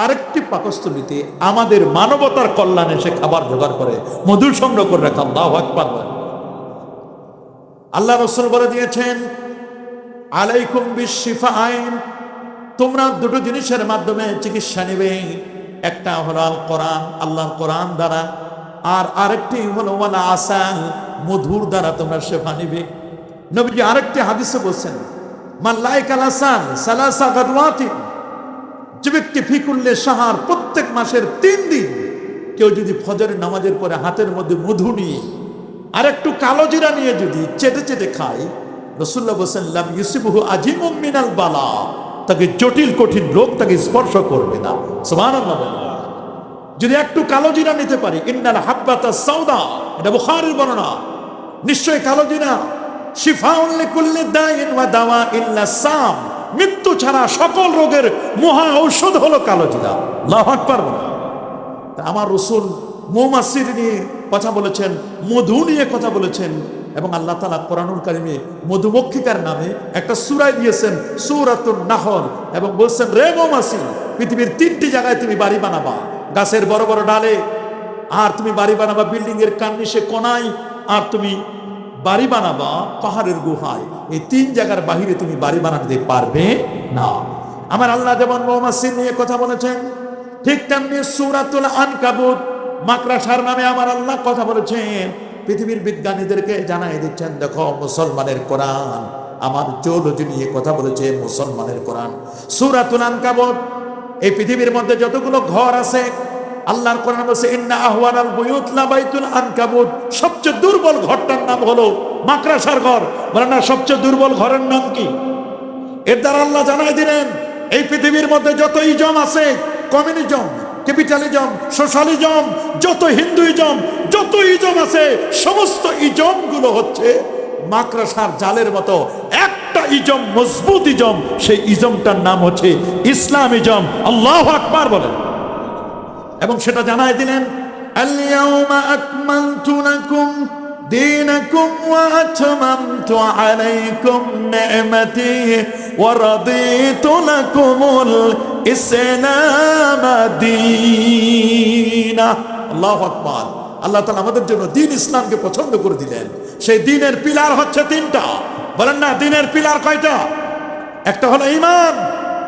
আরেকটি পাকস্থলীতে আমাদের মানবতার কল্যাণে সে খাবার জোগাড় করে, মধু সংগ্রহ করে রাখা। আল্লাহু আকবার। আল্লাহ রাসূল বলে দিয়েছেন, আলাইকুম বিশিফাআইন, তোমরা দুটো জিনিসের মাধ্যমে চিকিৎসা নেবে। একটা হলো আল কোরআন, আল্লাহর কোরআন দ্বারা, আর আরেকটি হলো ওয়ালা আসাল, মধুর দ্বারা তোমরা শেফা নেবে। নবীজি আরেকটি হাদিসে বলছেন, মান লাইকাল আসাল সালাসা গাদওয়াতিন, যে ব্যক্তি ফিকুল্লে সাহার, প্রত্যেক মাসের 3 দিন কেউ যদি ফজরের নামাজের পরে হাতের মধ্যে মধু নিয়ে আর একটু কালো জিরা নিয়ে যদি চেটে চেটে খায়, রাসূলুল্লাহ বলেন লাম ইউসিবহু আজিমুম মিনাল বালা, তাকে জটিল কঠিন রোগ তাকে স্পর্শ করবে না। সুবহানাল্লাহ। যদি একটু কালো জিরা নিতে পারি, ইন্নাল হাব্বাতা সাউদা, এটা বুখারীর বর্ণনা, নিশ্চয়ই কালো জিরা শিফাউন লিকুল্লি দাইন ওয়া দাওয়া ইল্লা সাম, মৃত্যু ছাড়া সকল রোগের মহা ঔষধ হলো কালো জিরা। আল্লাহু আকবার। আমার রাসূল মৌমাছি নিয়ে কথা বলেছেন, মধু নিয়ে কথা বলেছেন, এবং আল্লাহ তাআলা কোরআনুল কারীমে মধুমক্ষিকার নামে একটা সূরা দিয়েছেন, সূরাতুন নাহল, এবং বলছেন, রে মৌমাছি, পৃথিবীর 3টি জায়গায় তুমি বাড়ি বানাবা, গাছের বড় বড় ডালে, আর তুমি বাড়ি বানাবা বিল্ডিং এর কার্নিশে কোনায়, আর তুমি বাড়ি বানাবা পাহাড়ের গুহায়। এই 3 জায়গার বাহিরে তুমি বাড়ি বানাতে পারবে না। আমার আল্লাহ যেমন মৌমাছি নিয়ে কথা বলেছেন, ঠিক তেমনি সূরাতুল আনকাবুত মাকড়াসার নামে আমার আল্লাহ কথা বলেছেন। পৃথিবীর বিজ্ঞানীদেরকে জানাই দিচ্ছেন, দেখো মুসলমানের কোরআন আমার জিওলজি নিয়ে কথা বলেছে, মুসলমানের কোরআন সূরাতুল আনকাবুত। এই পৃথিবীর মধ্যে যতগুলো ঘর আছে, আল্লাহর কোরআন বলছে, ইন্না আহওয়ানাল বুয়ুত লা বাইতুল আনকাবুত, সবচেয়ে দুর্বল ঘরটার নাম হলো মাকড়াসার ঘর। বলেন না, সবচেয়ে দুর্বল ঘরের নাম কি? এর দ্বারা আল্লাহ জানাই দিলেন, এই পৃথিবীর মধ্যে যত ইজম আছে, কমিউনিজম, ক্যাপিটালিজম, সোশ্যালিজম, যত হিন্দুইজম, যত ইজম আছে, সমস্ত ইজম গুলো হচ্ছে মাকড়াসার জালের মতো। একটা ইজম মজবুত ইজম, সেই ইজমটার নাম হচ্ছে ইসলামিজম। আল্লাহু আকবার বলেন। এবং সেটা জানাই দিলেন, আল-ইয়াউমা আকমালতু লাকুম দীনাকুম ওয়া আতমামতু আলাইকুম নি'মাতি ওয়া রাদিতু লাকুমুল ইসলাম দীনা। আল্লাহু আকবার। আল্লাহ তাআলা আমাদের জন্য দ্বীন ইসলামকে পছন্দ করে দিলেন। সেই দ্বীনের পিলার হচ্ছে 3টা। বলেন না, দ্বীনের পিলার কয়টা? একটা হলো ঈমান,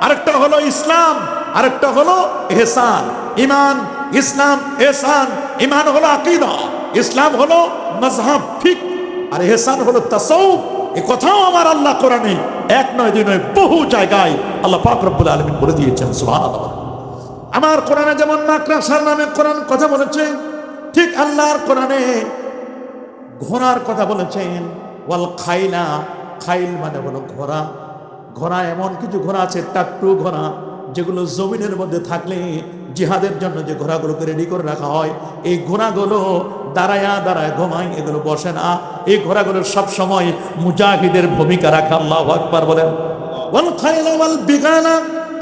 আরেকটা হলো ইসলাম, আরেকটা হলো ইহসান। ঈমান, ইসলাম, ইহসান। ঈমান হলো আকীদা, ইসলাম হলো মাযহাব ফিকহ, আর ইহসান হলো তাসাউফ। এই কথাও আমার আল্লাহ কোরআনে 1 নয় 2 নয় বহু জায়গায় আল্লাহ পাক রব্বুল আলামিন বলে দিয়েছেন। সুবহানাল্লাহ। আমার কোরআনে যেমন মাকড়াসার নামে কোরআন কথা বলেছে, ঠিক আল্লাহর কোরআনে ঘোড়ার কথা বলেছেন। ওয়াল খাইলা, খাইল মানে হলো ঘোড়া। ঘোড়া এমন কিছু ঘোড়া আছে, টাট্টু ঘোড়া, যেগুলো জমিনের মধ্যে থাকলে জিহাদের জন্য যে ঘোড়াগুলোকে রেডি করে রাখা হয়, এই ঘোড়াগুলো দাঁড়ায়া দাঁড়ায় ঘুমায়, এগুলো বসে না। এই ঘোড়াগুলো সব সময় মুজাহিদের ভূমিকা রাখা। আল্লাহু আকবার বলেন। ওয়াল খাইলা ওয়াল বিগালা,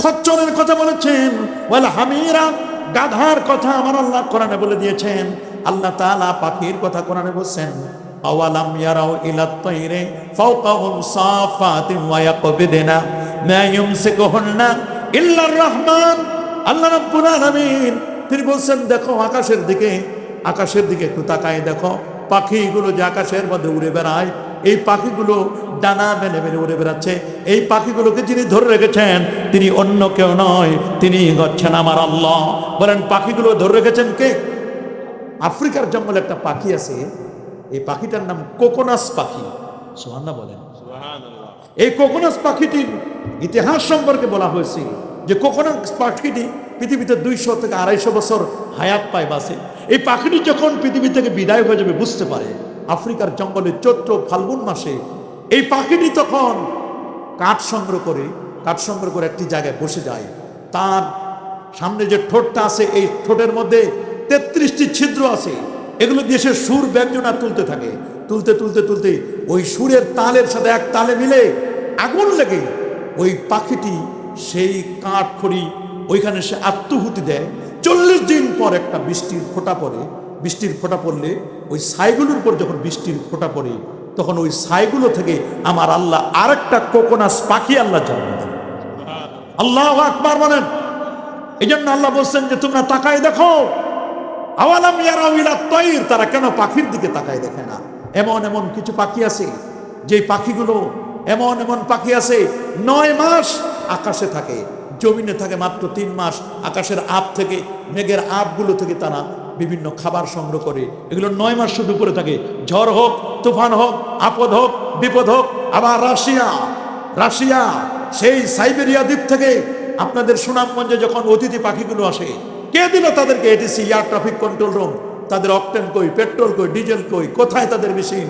খচ্চরের কথা বলেছেন। ওয়াল হামিরা, গাধার কথা আমার আল্লাহ কোরআনে বলে দিয়েছেন। আল্লাহ তাআলা পাখির কথা কোরআনে বলছেন, আওয়ালাম ইয়ারাউ ইলাত তাইরি ফাওকাহুম সাফাতিন ওয়া ইয়াকবিদনা মা ইউমসিকুহুন্না ইল্লার রহমান। আল্লাহ রাব্বুল আলামিন তিনি বলছেন, দেখো আকাশের দিকে, আকাশের দিকে একটু তাকায় দেখো, পাখিগুলো যে আকাশের মধ্যে উড়ে বেড়ায়, এই পাখিগুলো ডানা মেলে মেলে উড়ে বেড়াচ্ছে। এই পাখিগুলোকে যিনি ধরে রেখেছেন তিনি অন্য কেউ নয়, তিনি হচ্ছেন আমার আল্লাহ। বলেন, পাখিগুলো ধরে রেখেছেন কে? আফ্রিকার জঙ্গলে একটা পাখি আছে, এই পাখিটার নাম কোকোনাস পাখি। সুবহানাল্লাহ বলেন। এই কোকোনাস পাখিটির ইতিহাস সম্পর্কে বলা হয়েছে যে কোকোনাস পাখিটি পৃথিবীতে 200 থেকে 250 বছর হায়াত পায়, বাসে। এই পাখিটি যখন পৃথিবী থেকে বিদায় হয়ে যাবে বুঝতে পারে, আফ্রিকার জঙ্গলে চৈত্র ফাল্গুন মাসে এই পাখিটি তখন কাঠ সংগ্রহ করে একটি জায়গায় বসে যায়। তার সামনে যে ঠোঁটটা আছে, এই ঠোঁটের মধ্যে 33টি ছিদ্র আছে। এগুলো দিয়ে সে সুর ব্যঞ্জনা তুলতে থাকে। তুলতে ওই সুরের তালের সাথে এক তালে মিলে আগুন লেগে ওই পাখিটি সেই কাঠ খড়ি ওইখানে সে আত্মহুতি দেয়। 40 দিন পর একটা বৃষ্টির ফোঁটা পড়ে। বৃষ্টির ফোঁটা পড়লে ওই ছাইগুলোর উপর যখন বৃষ্টির ফোঁটা পড়ে, তখন ওই ছাইগুলো থেকে আমার আল্লাহ আরেকটা কোকোনাস পাখি আল্লাহ জন্ম দেন। আল্লাহু আকবার বলেন। এই জন্য আল্লাহ বলছেন যে তোমরা তাকায় দেখো, আওয়ালাম ইয়ারাউ ইলাত তাইর, তারা কেন পাখির দিকে তাকায় দেখে না? এমন কিছু পাখি আছে, যে পাখিগুলো এমন পাখি আছে 9 মাস আকাশে থাকে, জমিনে থাকে মাত্র 3 মাস। আকাশের আপ থেকে, মেঘের আপগুলো থেকে তারা বিভিন্ন খাবার সংগ্রহ করে। এগুলো 9 মাস শুধু করে থাকে। ঝড় হোক, তুফান হোক, আপদ হোক, বিপদ হোক। আবার রাশিয়া সেই সাইবেরিয়া দ্বীপ থেকে আপনাদের সুনামগঞ্জে যখন অতিথি পাখিগুলো আসে, কে দিল তাদেরকে? ATC, air traffic control room. তাদের অকটেন কই, পেট্রোল কই, ডিজেল কই, কোথায় তাদের মেশিন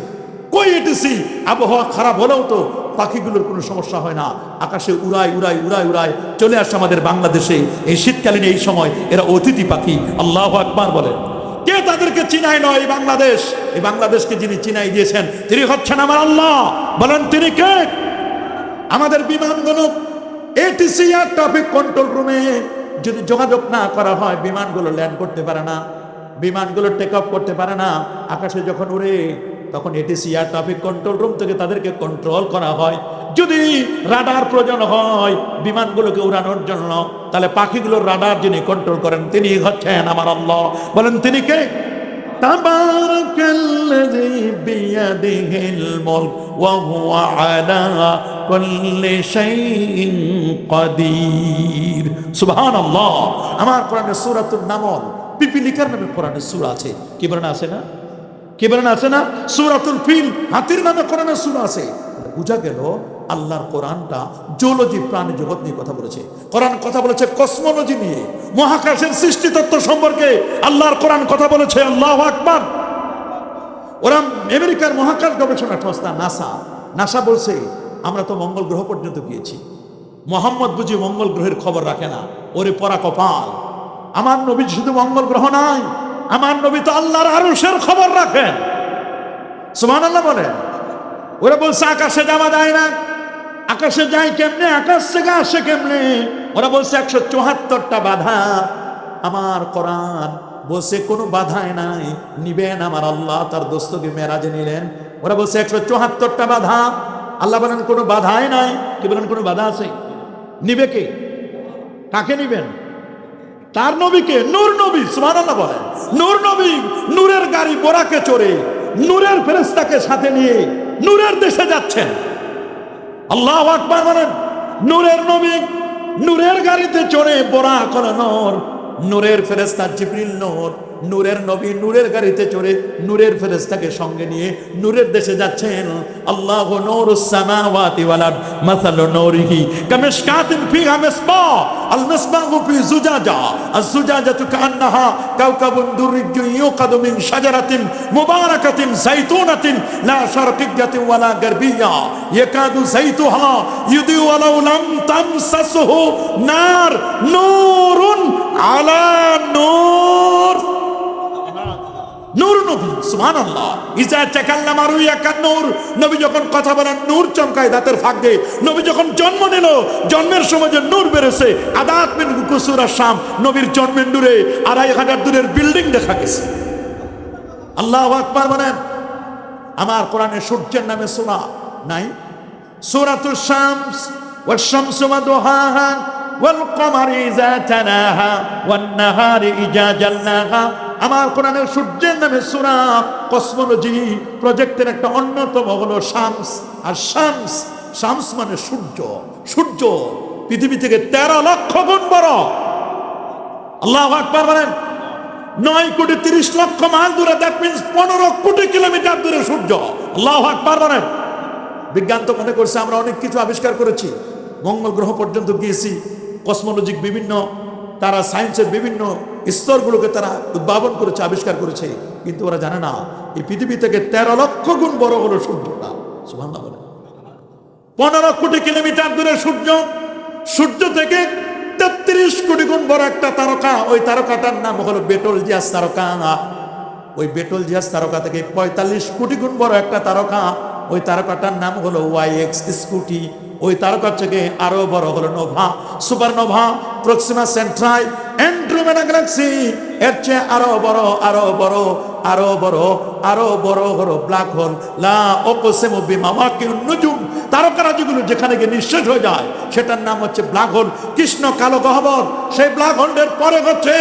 কই? এটিসি। আবহাওয়া খারাপ হলেও তো পাখিগুলোর কোনো সমস্যা হয় না, আকাশে উড়ায় উড়ায় উড়ায় উড়ায় চলে আসে আমাদের বাংলাদেশে। এই শীতকালীন এই সময় এরা অতিথি পাখি। আল্লাহু আকবার বলেন। কে তাদেরকে চিনায় নয়? এই বাংলাদেশ। এই বাংলাদেশকে যিনি চিনাই দিয়েছেন তিনি হচ্ছেন আমার আল্লাহ। বলেন তিনি কে? আমাদের বিমানগুলো এটিসি এয়ার ট্রাফিক কন্ট্রোল রুমে যদি যোগাযোগ না করা হয়, বিমানগুলো ল্যান্ড করতে পারে না, বিমানগুলো টেক অফ করতে পারে না। আকাশে যখন উড়ে তখন ATC air traffic control room থেকে তাদেরকে কন্ট্রোল করা হয়। যদি রাডার প্রয়োজন হয় বিমানগুলোকে উড়ানোর জন্য, তাহলে পাখিগুলোর রাডার যিনি কন্ট্রোল করেন তিনি হচ্ছেন আমার আল্লাহ। বলেন তিনি কে? তাবারাকাল্লাযী বিয়াদিহিল মুলক ওয়া হুয়া আলা কুল্লি শাইইন কাদির। সুবহানাল্লাহ। আমার কোরআনে সূরাতুন নামল, পিপিলিকার নামে কোরআনে সূরা আছে। কি বলেন আছে না? কি বলেন আছে না? সূরাতুল ফিল, হাতির নামে কোরআনে সূরা আছে। বুঝা গেল আল্লাহর কোরআনটা জিওলজি, প্রাণী জগৎ নিয়ে কথা বলেছে। কোরআন কথা বলেছে কসমোলজি নিয়ে, মহাকাশের সৃষ্টি তত্ত্ব সম্পর্কে আল্লাহর কোরআন কথা বলেছে। আল্লাহু আকবার। ওরা আমেরিকার মহাকাশ গবেষণা সংস্থা নাসা বলছে আমরা তো মঙ্গল গ্রহ পর্যন্ত গিয়েছি। মোহাম্মদ বুঝি মঙ্গল গ্রহের খবর রাখে না। ওরে পরা কপাল। আমার নবী শুধু মঙ্গল গ্রহ নাই, আমার নবী তো আল্লাহর আরশের খবর রাখেন। সুবহানাল্লাহ বলেন। ওরা বলছে আকাশে যাওয়া যায় না। আকাশে যায় কেমনে? আকাশ থেকে আসে কেমনে? ওরা বলছে 174টা বাধা। আমার কোরআন বলছে কোনো বাধাই নাই, নিবেন আমার আল্লাহ তার দোস্তকে মেরাজে নিলেন। ওরা বলছে 174টা বাধা। আল্লাহ বলেন কোনো বাধাই নাই। কি বলেন কোনো বাধা আছে? নিবে কে? কাকে নিবেন? তার নবীকে, নূর নবী। সুবহানাল্লাহ বলেন। নূর নবী নূরের গাড়ি বোরাকে চড়ে নূরের ফেরেশতাকে সাথে নিয়ে নূরের দেশে যাচ্ছেন। আল্লাহু আকবার বলেন। নূরের নবী নূরের গাড়িতে চড়ে, বোরাক হলো নূর, নূরের ফেরেশতা জিবরিল নূর, নূরের নবী নূরের গাড়িতে চড়ে নূরের ফেরেশতাকে সঙ্গে নিয়ে নূরের দেশে যাচ্ছেন। আল্লাহু নূরুস সামাওয়াতি ওয়াল আরদ মাসালু নূরিহি কামিশকাতিন ফিহা মিসবাহ আল মিসবাহু ফি জুজাজা আজ জুজাজাতু কান্নাহা কাওকাবুন দুররিয়্যুন ইউকাদু মিন শাজারাতিন মুবারাকাতিন যাইতুনাতিন লা শারকিয়্যাতিন ওয়ালা গারবিয়্যা ইয়াকাদু যাইতুহা ইউদিউ ওয়ালাউ লাম তামসাসহু নার নূরুন আলা নূর। নূর নবী। সুবহানাল্লাহ। ইজা তাকাল্লামা রুইয়া নূর। নবী যখন কথা বলেন নূর চমকায় দাঁতের ফাঁক দিয়ে। নবী যখন জন্ম নিল, জন্মের সময় যে নূর বেরোছে, আদাত মিন কুসুরা শাম, নবীর জন্মের নূরে 2500 দূরের বিল্ডিং দেখা গেছে। আল্লাহু আকবার বলেন। আমার কোরআনে সূর্যের নামে সূরা নাই? সূরাতুশ শামস ওয়াশ শামসু ওয়া দুহাহা ওয়াল কমারি ইযা তালাহা ওয়ান নাহারি ইযা জাল্লাহা। আমার কোরআনের সূর্যের নামে সূরা। কসমোলজি প্রজেক্টের একটা অন্যতম হলো শামস। আর শামস, শামস মানে সূর্য। সূর্য পৃথিবী থেকে 13 লক্ষ গুণ বড়। আল্লাহু আকবার বলেন। 9,30,00,000 মাইল দূরে, দ্যাট মিন্স 15 কোটি কিলোমিটার দূরে সূর্য। আল্লাহু আকবার বলেন। বিজ্ঞান তো মনে করছে আমরা অনেক কিছু আবিষ্কার করেছি, মঙ্গল গ্রহ পর্যন্ত গিয়েছি। কসমোলজিক বিভিন্ন তারা সায়েন্সের বিভিন্ন স্তরগুলোকে তারা উদ্ভাবন করেছে, আবিষ্কার করেছে, কিন্তু ওরা জানে না এই পৃথিবী থেকে 13 লক্ষ গুণ বড় হলো সূর্যটা। সুবহানাল্লাহ বলেন। 15 কোটি কিলোমিটার দূরে সূর্য। সূর্য থেকে 33 কোটি গুণ বড় একটা তারকা। ওই তারকাটার নাম হলো বেটলজিয়াস তারকা। ওই বেটলজিয়াস তারকা থেকে 45 কোটি গুণ বড় একটা তারকা। ওই তারকাটার নাম হলো ওয়াইএক্স স্কুটি। ওই তারকার থেকে আরো বড় হলো Nova, supernova, Proxima Centauri, Andromeda Galaxy. এর চেয়ে আরো বড়, আরো বড়, আরো বড়, আরো বড় হলো ব্ল্যাক হোল। লা উকসিমু বিমাওয়াকিন নুজুম। তারকারাজিগুলো যেখানে গিয়ে নিঃশেষ হয়ে যায় সেটার নাম হচ্ছে ব্ল্যাক হোল। কৃষ্ণ কালো গহ্বর। সেই ব্ল্যাক হোলের পরে হচ্ছে,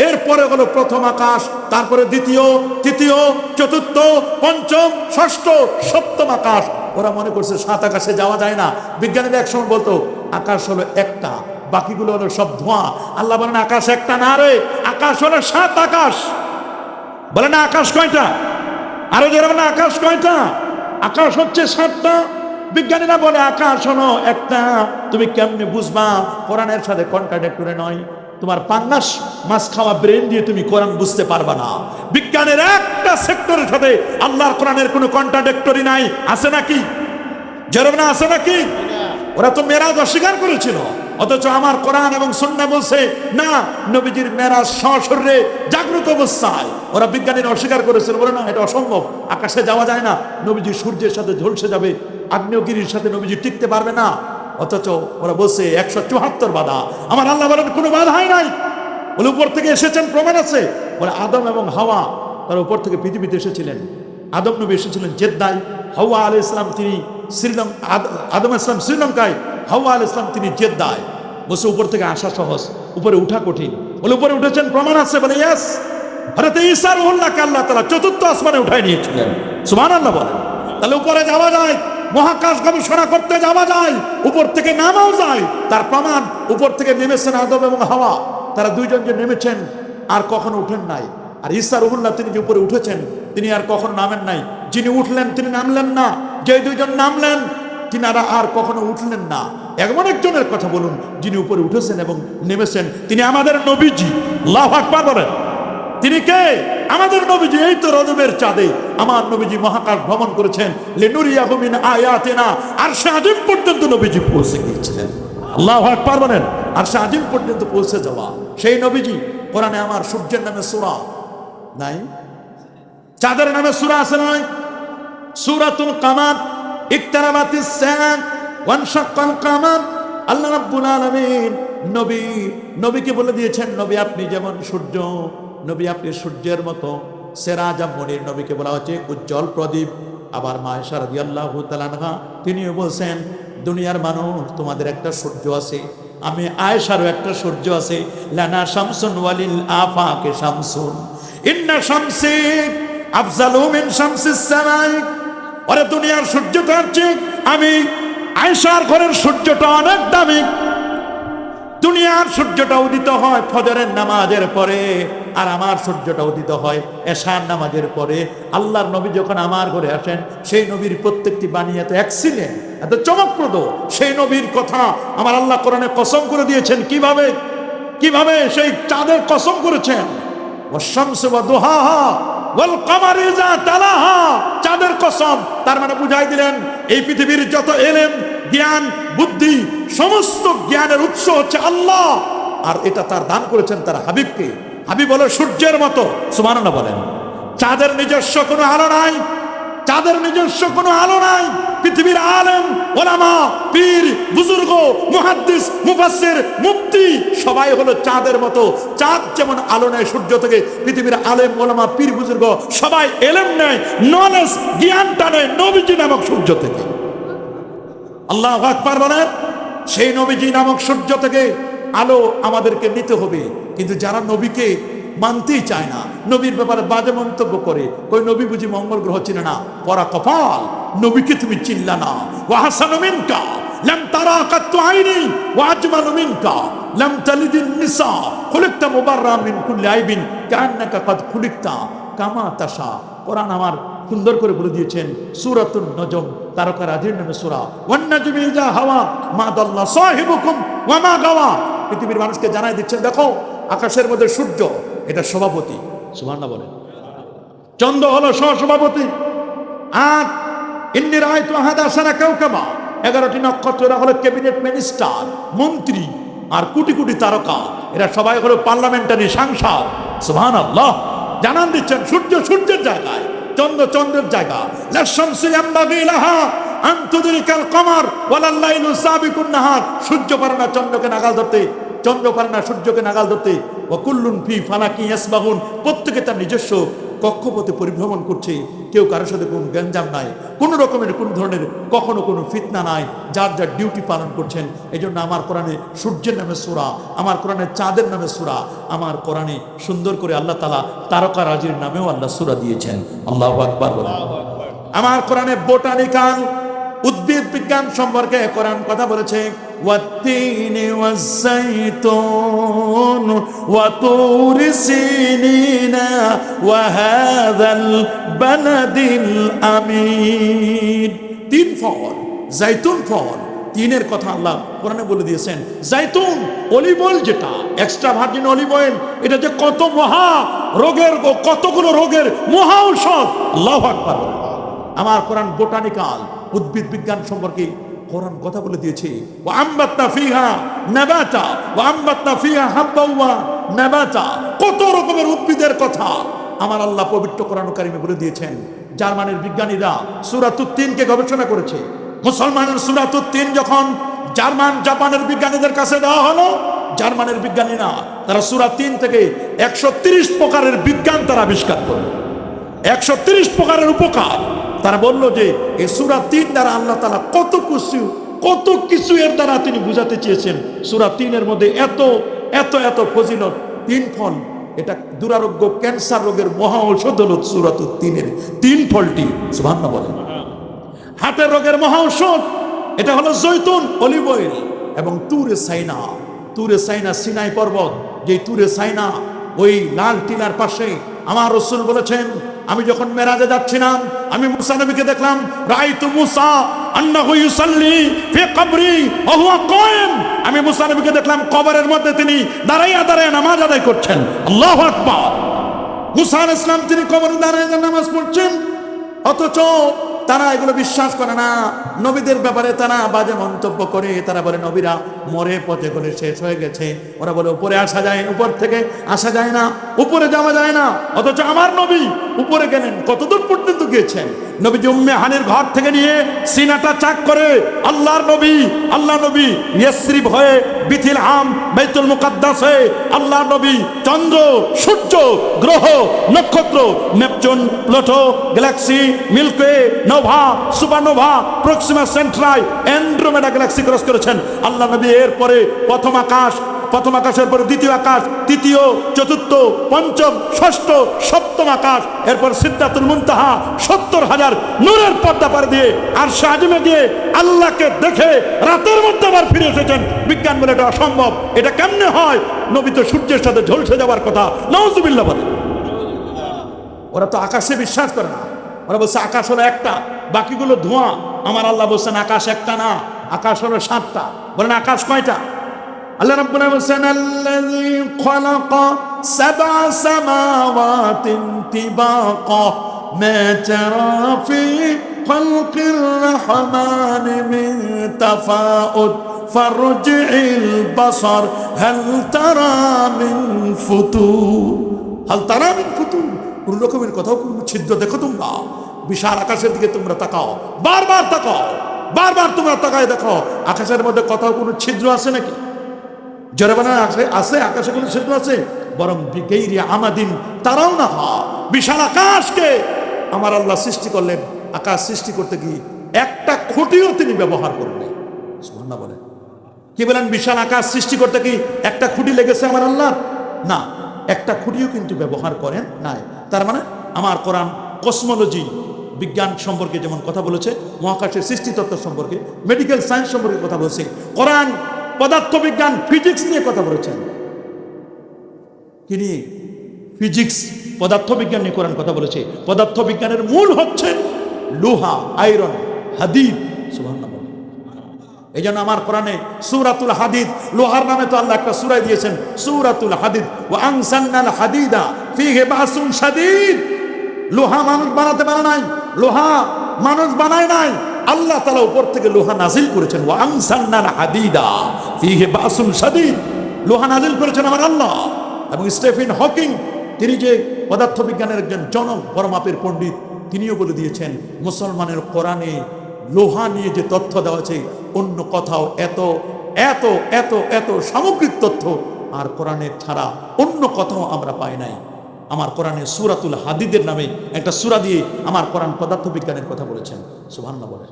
এরপরে হলো প্রথম আকাশ, তারপরে দ্বিতীয়, তৃতীয়, চতুর্থ, পঞ্চম, ষষ্ঠ, সপ্তম আকাশ। ওরা মনে করছে 7 আকাশে যাওয়া যায় না। বিজ্ঞানীরা একসময় বলতো আকাশ হলো একটা, বাকিগুলো হলো সব ধোঁয়া। আল্লাহ বলেন আকাশ একটা না রে, আকাশ হলো 7 আকাশ। বলে না আকাশ কয়টা? আরো যারা বলে আকাশ কয়টা? আকাশ হচ্ছে 7টা। বিজ্ঞানীরা বলে আকাশ হলো একটা। তুমি কেমনে বুঝবা? কোরআনের সাথে কন্ট্রাডিক্টরি নয়। তোমার পাঙ্গাস মাছ খাওয়া ব্রেন দিয়ে তুমি কোরআন বুঝতে পারবা না। বিজ্ঞানের একটা সেক্টরের সাথে আল্লাহর কোরআনের কোনো কন্ট্রাডিক্টরি নাই। আছে নাকি? জরব না আছে নাকি? ওরা তো মেরাজ অস্বীকার করেছিল, অথচ আমার কোরআন এবং সুন্নাহ বলছে না, নবীজির মেরাজ সশরীরে জাগ্রত অবস্থায়। ওরা বিজ্ঞানীরা অস্বীকার করেছিল, বলে না এটা অসম্ভব, আকাশে যাওয়া যায় না, নবীজি সূর্যের সাথে ঝলসে যাবে, আগ্নেয়গিরির সাথে নবীজি টিকতে পারবে না। অথচ ওরা বলছে 174 বাধা। আমার আল্লাহ বলেন কোনো বাধাই নাই। বলে উপর থেকে এসেছেন, প্রমাণ আছে। বলে আদম এবং হাওয়া তারা উপর থেকে পৃথিবীতে এসেছিলেন। আদম নবী এসেছিলেন জেদ্দায়, হাওয়া আলাইহিস সালাম তিনি আদম আলাইহিস সালাম শ্রীলঙ্কায়, হাওয়া আলাইহিস সালাম তিনি জেদ্দায়। বসে উপর থেকে আসা সহজ, উপরে উঠা কঠিন। বলে উপরে উঠেছেন, প্রমাণ আছে। বলে ইয়েস। হযরত ঈসা রূহুল্লাহকে আল্লাহ তাআলা চতুর্থ আসমানে উঠায় নিয়েছিলেন। সুবহানাল্লাহ বলেন। তাহলে উপরে যাওয়া যায়, মহাকাশ গবেষণা করতে যাওয়া যায়, উপর থেকে নামাও যায়। তার প্রমাণ উপর থেকে নেমেছেন আদম এবং হাওয়া, তারা দুইজন যে নেমেছেন আর কখনো উঠেন নাই। আর ঈসা রূহুল্লাহ তিনি যে উপরে উঠেছেন, তিনি আর কখনো নামেন নাই। যিনি উঠলেন তিনি নামলেন না, যে দুইজন নামলেন তিনারা আর কখনো উঠলেন না। এমন একজনের কথা বলুন যিনি উপরে উঠেছেন এবং নেমেছেন, তিনি আমাদের নবীজি। আল্লাহু আকবার বলেন। তিনি কে? আমাদের নবীজি। এই তো রজবের চাঁদে আমার নবীজি মহাকাশ ভ্রমণ করেছেন, লিনুরিয়াহু মিন আয়াতিনা। আরশে আজিম পর্যন্ত নবীজি পৌঁছে গিয়েছিলেন। আল্লাহু আকবার বলেন। আরশে আজিম পর্যন্ত পৌঁছে যাওয়া সেই নবীজি। কোরআনে আমার সূর্যের নামে সূরা নাই, চাঁদের নামে সূরা আছে নয়? সূরাতুল কামার, ইকতারাবাতিস সাআত, ওয়ানশাক্কাল কামার। আল্লাহ রাব্বুল আলামিন নবীকে বলে দিয়েছেন, নবী আপনি যেমন সূর্য, নবী আপনি সূর্যের মতো। সিরাজাম মুনির নবীকে বলা হচ্ছে উজ্জ্বল প্রদীপ। আবার মা আয়েশা রাদিয়াল্লাহু তাআলা আনহা তিনিও বলছেন, দুনিয়ার মানুষ তোমাদের একটা সূর্য আছে, আমি আয়েশারও একটা সূর্য আছে। লানা শামসুন ওয়ালিল আফাকে শামসুন, ইন্না শামসি আফজালু মিন শামসিস সামাই। ওরে দুনিয়ার সূর্যটার চেয়ে আমি আয়েশার ঘরের সূর্যটা অনেক দামি। দুনিয়ার সূর্যটা উদিত হয় ফজরের নামাজের পরে, আর আমার সূর্যটা উদিত হয় এশার নামাজের পরে। আল্লাহর নবী যখন আমার ঘরে আসেন, সেই নবীর প্রত্যেকটি বাণী এত এক্সিলেন্ট, এত চমকপ্রদ। সেই নবীর কথা আমার আল্লাহ কোরআনে কসম করে দিয়েছেন। কিভাবে কিভাবে সেই চাঁদের কসম করেছেন, ওয়াশ-শামসি ওয়া দুহাহা ওয়াল কামারি ইযা তালাহা। চাঁদের কসম, তার মানে বুঝাই দিলেন এই পৃথিবীর যত ইলম, জ্ঞান, বুদ্ধি, সমস্ত জ্ঞানের উৎস হচ্ছে আল্লাহ। আর এটা তার দান করেছেন তার হাবিবকে। হাবিব হলো সূর্যের মতো। সুবহানাল্লাহ বলেন। চাঁদের নিজস্ব কোনো আলো নাই, চাঁদের নিজস্ব কোনো আলো নাই। পৃথিবীর আলেম, ওলামা, পীর, বুজুর্গ, মুহাদ্দিস, মুফাসসির, মুফতি সবাই হলো চাঁদের মতো। চাঁদ যেমন আলো নেয় সূর্য থেকে, পৃথিবীর আলেম, ওলামা, পীর, বুজুর্গ সবাই এলেম নেয়, নলেজ, জ্ঞানটা নেয় নবীজি নামক সূর্য থেকে। আল্লাহু আকবার বলেন। সেই নবীজি নামক সূর্য থেকে আলো আমাদেরকে নিতে হবে। কিন্তু যারা নবীকে মানতেই চায় না, নবীর ব্যাপারে বাজে মন্তব্য করে, কই নবী বুঝি মঙ্গল গ্রহ চিনে না, পরা কপাল, নবীকে তুমি চিনলা না। ওয়া হাসানু মিনকা লাম তারা কাত্তু আইনি ওয়া আজমালু মিনকা লাম তালিদিন নিসা খুলিকতা মুবাররাম মিন কুল্লি আইবিন কান্নাকা কদ খুলিকতা কামা তাশা। কোরআন আমার সুন্দর করে বলে দিয়েছেন, সূরাতুন নজম, তারকারাজির নামে সূরা। ওয়ান নাজমি ইযা হাওয়া মা দাল্লা সাহিবুকুম ওয়া মা গাওয়া। পৃথিবীর মানুষকে জানাই দিচ্ছেন, দেখো আকাশের মধ্যে সূর্য এটা সভাপতি। সুবহানাল্লাহ বলেন। চন্দ্র হলো সহসভাপতি। আর ইন্নী রাআইতু আহাদা আশারা কাওকাবা, 11টি নক্ষত্র, এরা হলো ক্যাবিনেট মিনিস্টার, মন্ত্রী। আর কোটি কোটি তারকা, এরা সবাই হলো পার্লামেন্টারি সাংসদ। সুবহানাল্লাহ। জানান দিচ্ছেন সূর্য সূর্যের জায়গায়, চন্দ্র চন্দ্রের জায়গা। লা শামসু ইয়ামবাগি লাহা আন তুদরিকাল কমার ওয়ালাল লাইলু সাবিকুন নাহার। সূর্য পারে না চন্দ্রকে নাগাল ধরতে, চন্দ্র পারে না সূর্যকে নাগাল ধরতে। ওয়া কুল্লুন ফি ফালাকি ইয়াসবাহুন। প্রত্যেকে তার নিজস্ব কক্ষপথে পরিভ্রমণ করছে, কেউ কারোর সাথে কোনো গ্যাঞ্জাম নাই, কোনো রকমের কোনো ধরনের কখনো কোনো ফিতনা নাই, যার যার ডিউটি পালন করছেন। এই জন্য আমার কোরআনে সূর্যের নামে সূরা, আমার কোরআনে চাঁদের নামে সূরা, আমার কোরআনে সুন্দর করে আল্লাহ তাআলা তারকারাজির নামেও আল্লাহ সূরা দিয়েছেন। আল্লাহু আকবার বলেন। আমার কোরআনে বোটানিক্যাল উদ্ভিদ বিজ্ঞান সম্পর্কে কোরআন কথা বলেছে, ওয়াত্তিনি ওয়াজ্জাইতুন ওয়া তুরি সিনিনা ওয়া হাযাল বালাদিল আমিন। তিন ফল, জাইতুন ফল, তিনের কথা আল্লাহ কোরআনে বলে দিয়েছেন। জাইতুন অলিভ অয়েল, যেটা এক্সট্রা ভার্জিন অলিভ অয়েল, এটা যে কত মহা রোগের, কতগুলো রোগের মহা ঔষধ। আল্লাহু আকবার। আমার কোরআন বোটানিক্যাল উদ্ভিদ বিজ্ঞান সম্পর্কে কোরআন কথা বলে দিয়েছে। ওয়া আম্বাতনা ফিহা নাবাতা ওয়া আম্বাতনা ফিহা হাব্বা ওয়া নাবাতা, কত রকমের উদ্ভিদের কথা আমার আল্লাহ পবিত্র কোরআন কারিমে বলে দিয়েছেন। জার্মানির বিজ্ঞানীরা সূরাতুত তিনকে গবেষণা করেছে। মুসলমানের সূরাতুত তিন যখন জাপানের বিজ্ঞানীদের কাছে দেওয়া হলো, জার্মানির বিজ্ঞানীরা তারা সূরা 3 থেকে 130 প্রকারের বিজ্ঞান তারা আবিষ্কার করলো, 130 প্রকারের উপকার। তারা বলল যে এই সূরা 3 দ্বারা আল্লাহ তাআলা কত কিছু এর দ্বারা তিনি বুঝাতে চেয়েছেন। সূরা 3 এর মধ্যে এত এত এত ফজিলত, 3 ফল, এটা দুরারোগ্য ক্যান্সার রোগের মহা ঔষধ হলো সূরাতুত 3 এর 3 ফলটি, সুবহানাল্লাহ বলেন। হার্টের রোগের মহা ঔষধ এটা হলো জৈতুন, অলিভ অয়েল এবং তুরে সাইনা সিনাই পর্বত, যে তুরে সাইনা ওই লাল টিলার পাশে আমার রাসূল বলেছেন, আমি যখন মেরাজে যাচ্ছিলাম আমি মুসা নবীকে দেখলাম, রাআইতু মুসা আন্নাহু ইউসাল্লি ফি কবরি ওয়া হুয়া কায়েম, আমি মুসা নবীকে দেখলাম কবরের মধ্যে তিনি দাঁড়াইয়া দাঁড়াইয়া নামাজ আদায় করছেন। আল্লাহু আকবার। মুসা আলাইহিস সালাম তিনি কবরে দাঁড়াইয়া নামাজ পড়ছেন, অথচ তারা এগুলো বিশ্বাস করে না। নবীদের ব্যাপারে তারা বাজে মন্তব্য করে, তারা বলে নবীরা মরে পথে করে শেষ হয়ে গেছে। ওরা বলে উপরে আসা যায়, উপর থেকে আসা যায় না, উপরে যাওয়া যায় না। অথচ আমার নবী উপরে গেলেন, কতদূর পর্যন্ত গিয়েছেন? নবীজি উম্মে হানির ঘর থেকে নিয়ে সিনাটা চাক করে আল্লাহ নবী ইয়াসরিব হয়ে বিথিলহাম বাইতুল মুকাদ্দাসে আল্লাহ নবী চন্দ্র, সূর্য, গ্রহ, নক্ষত্র, Neptune, Pluto, galaxy, Milky Way, nova, supernova, Proxima Centauri, Andromeda galaxy cross করেছেন আল্লাহ নবী। এরপরে প্রথম আকাশের পরে দ্বিতীয় আকাশ, তৃতীয়, চতুর্থ, পঞ্চম, ষষ্ঠ, সপ্তম আকাশ, এরপর সিদরাতুল মুনতাহা, 70,000 নূরের পর্দা পার দিয়ে আর আযমে দিয়ে আল্লাহকে দেখে রাতের মধ্যে আবার ফিরে এসেছেন। বিজ্ঞান বলে এটা অসম্ভব, এটা কেমনে হয়? নবী তো সূর্যের সাথে ঝলসে যাওয়ার কথা, নাউজুবিল্লাহ বলে। ওরা তো আকাশে বিশ্বাস করে না, ওরা বলছে আকাশ হলো একটা, বাকিগুলো ধোঁয়া। আমার আল্লাহ বলছেন আকাশ একটা না, আকাশ হলো 7টা। বলেন আকাশ কয়টা? আল্লাহ রাব্বুল আলামিন বলেন আল্লাযী খালাকা সাবআ সামাওয়াতিন তিবাকা মা তারা ফি খালকির রহমানি মিন তাফাউত ফারজি'ল বাসার হাল তারা মিন ফুতুর। কোন রকমের কোথাও কোন ছিদ্র দেখো তোমরা? বিশাল আকাশের দিকে তোমরা তাকাও, বারবার তোমরা তাকায় দেখো আকাশের মধ্যে কোথাও কোনো ছিদ্র আছে নাকি? জোরে বলেন আছে? আকাশে কোনো ছিদ্র আছে? বরং বিগাইরি আমাদিন তারাও না। বিশাল আকাশকে আমার আল্লাহ সৃষ্টি করলেন, আকাশ সৃষ্টি করতে গিয়ে একটা খুঁটিও তিনি ব্যবহার করলেন। সুবহানাল্লাহ বলেন। কি বলেন? বিশাল আকাশ সৃষ্টি করতে কি একটা খুঁটি লেগেছে আমার আল্লাহ? না, একটা খুঁটিও কিন্তু ব্যবহার করেন নাই। তার মানে আমার কোরআন কসমোলজি, বিজ্ঞান সম্পর্কে যেমন কথা বলেছে, মহাকাশের সৃষ্টিতত্ত্ব সম্পর্কে, মেডিকেল সায়েন্স সম্পর্কে কথা বলেছে, কোরআন পদার্থবিজ্ঞান, ফিজিক্স নিয়ে কথা বলেছেন। কি নিয়ে? ফিজিক্স, পদার্থবিজ্ঞান নিয়ে কোরআন কথা বলেছে। পদার্থবিজ্ঞানের মূল হচ্ছে লোহা, আয়রন, হাদিদ। সুবহানাল্লাহ। এই জন্য আমার কোরআনে সূরাতুল হাদিদ, লোহার নামে তো আল্লাহ একটা সূরা দিয়েছেন, সূরাতুল হাদিদ। ওয়া আনসালনাল হাদিদা ফীহি বাসুন শাদীদ। লোহা মানুষ বানাতে পারে নাই, লোহা মানুষ বানায় নাই, আল্লাহ তাআলা উপর থেকে লোহা নাজিল করেছেন। ওয়া আনসালনাল হাদিদা ফীহি বাসুন শাদীদ, লোহা নাজিল করেছেন আমার আল্লাহ। এবং স্টিফেন হকিং, তিনি যে পদার্থবিজ্ঞানের একজন জনক, বড় মাপের পণ্ডিত, তিনিও বলে দিয়েছেন মুসলমানের কোরআনে লোহা নিয়ে যে তথ্য দেওয়া আছে, অন্য কোথাও এত এত এত এত সামগ্রিক তথ্য আর কোরআনের ছাড়া অন্য কোথাও আমরা পাই নাই। আমার কোরআনে সূরাতুল হাদিদের নামে একটা সূরা দিয়ে আমার কোরআন পদার্থবিজ্ঞানের কথা বলেছেন। সুবহানাল্লাহ বলেন,